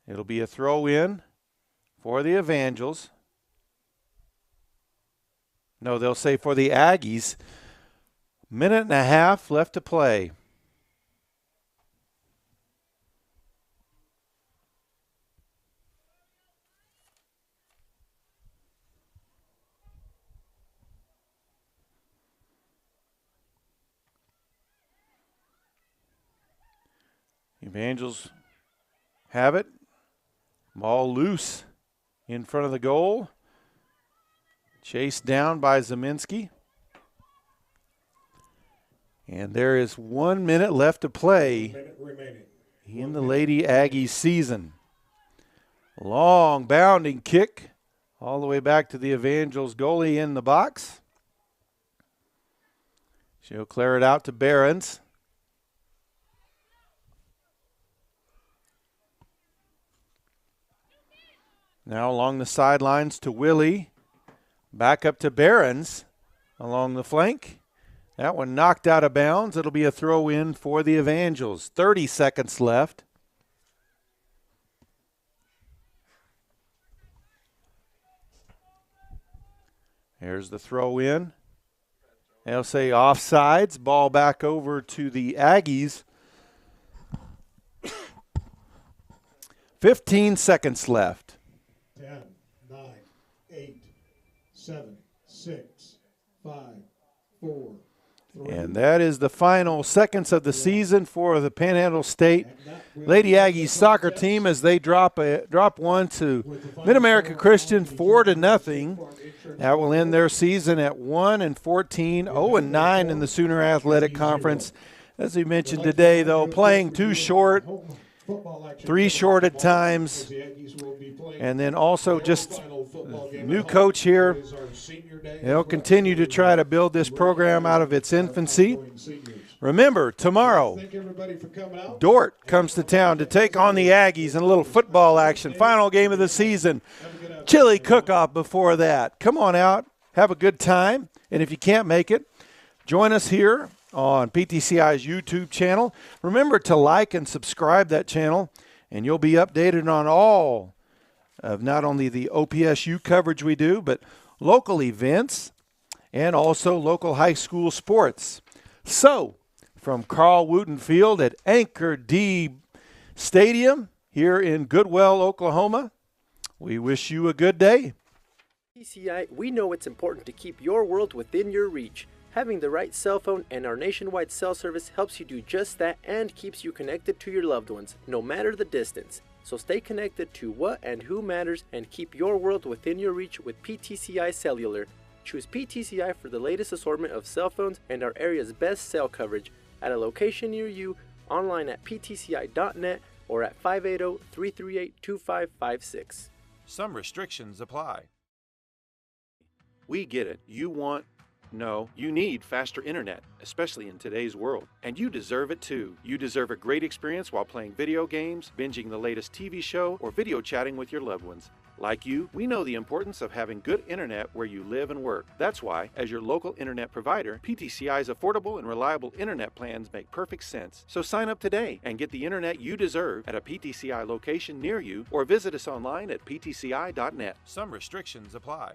It'll be a throw in for the Evangels. No, they'll say for the Aggies. 1.5 minutes left to play. Evangels have it. Ball loose in front of the goal. Chased down by Zaminski. And there is 1 minute left to play in the Lady Aggies season. Long bounding kick all the way back to the Evangels goalie in the box. She'll clear it out to Behrens. Now along the sidelines to Willie. Back up to Behrens along the flank. That one knocked out of bounds. It'll be a throw in for the Evangels. 30 seconds left. Here's the throw in. They'll say offsides. Ball back over to the Aggies. 15 seconds left. 10, 9, 8, 7, 6, 5, 4, 3. And that is the final seconds of the season for the Panhandle State Lady Aggies soccer team as they drop one to Mid-America Christian 4-0. That will end their season at 1-14, 0-9 in the Sooner Athletic Conference. As we mentioned today, though, playing too short. 3 short at times, and then also just new coach here. They'll continue to try to build this program out of its infancy. Remember, tomorrow, Dort comes to town to take on the Aggies in a little football action. Final game of the season. Chili cook-off before that. Come on out, have a good time, and if you can't make it, join us here on PTCI's YouTube channel. Remember to like and subscribe that channel, and you'll be updated on all of not only the OPSU coverage we do, but local events and also local high school sports. So, from Carl Wooten Field at Anchor D Stadium here in Goodwell, Oklahoma, we wish you a good day. PTCI, we know it's important to keep your world within your reach. Having the right cell phone and our nationwide cell service helps you do just that and keeps you connected to your loved ones, no matter the distance. So stay connected to what and who matters and keep your world within your reach with PTCI Cellular. Choose PTCI for the latest assortment of cell phones and our area's best cell coverage at a location near you, online at ptci.net or at 580-338-2556. Some restrictions apply. We get it. You need faster internet, especially in today's world. And you deserve it too. You deserve a great experience while playing video games, binging the latest TV show, or video chatting with your loved ones. Like you, we know the importance of having good internet where you live and work. That's why, as your local internet provider, PTCI's affordable and reliable internet plans make perfect sense. So sign up today and get the internet you deserve at a PTCI location near you or visit us online at ptci.net. Some restrictions apply.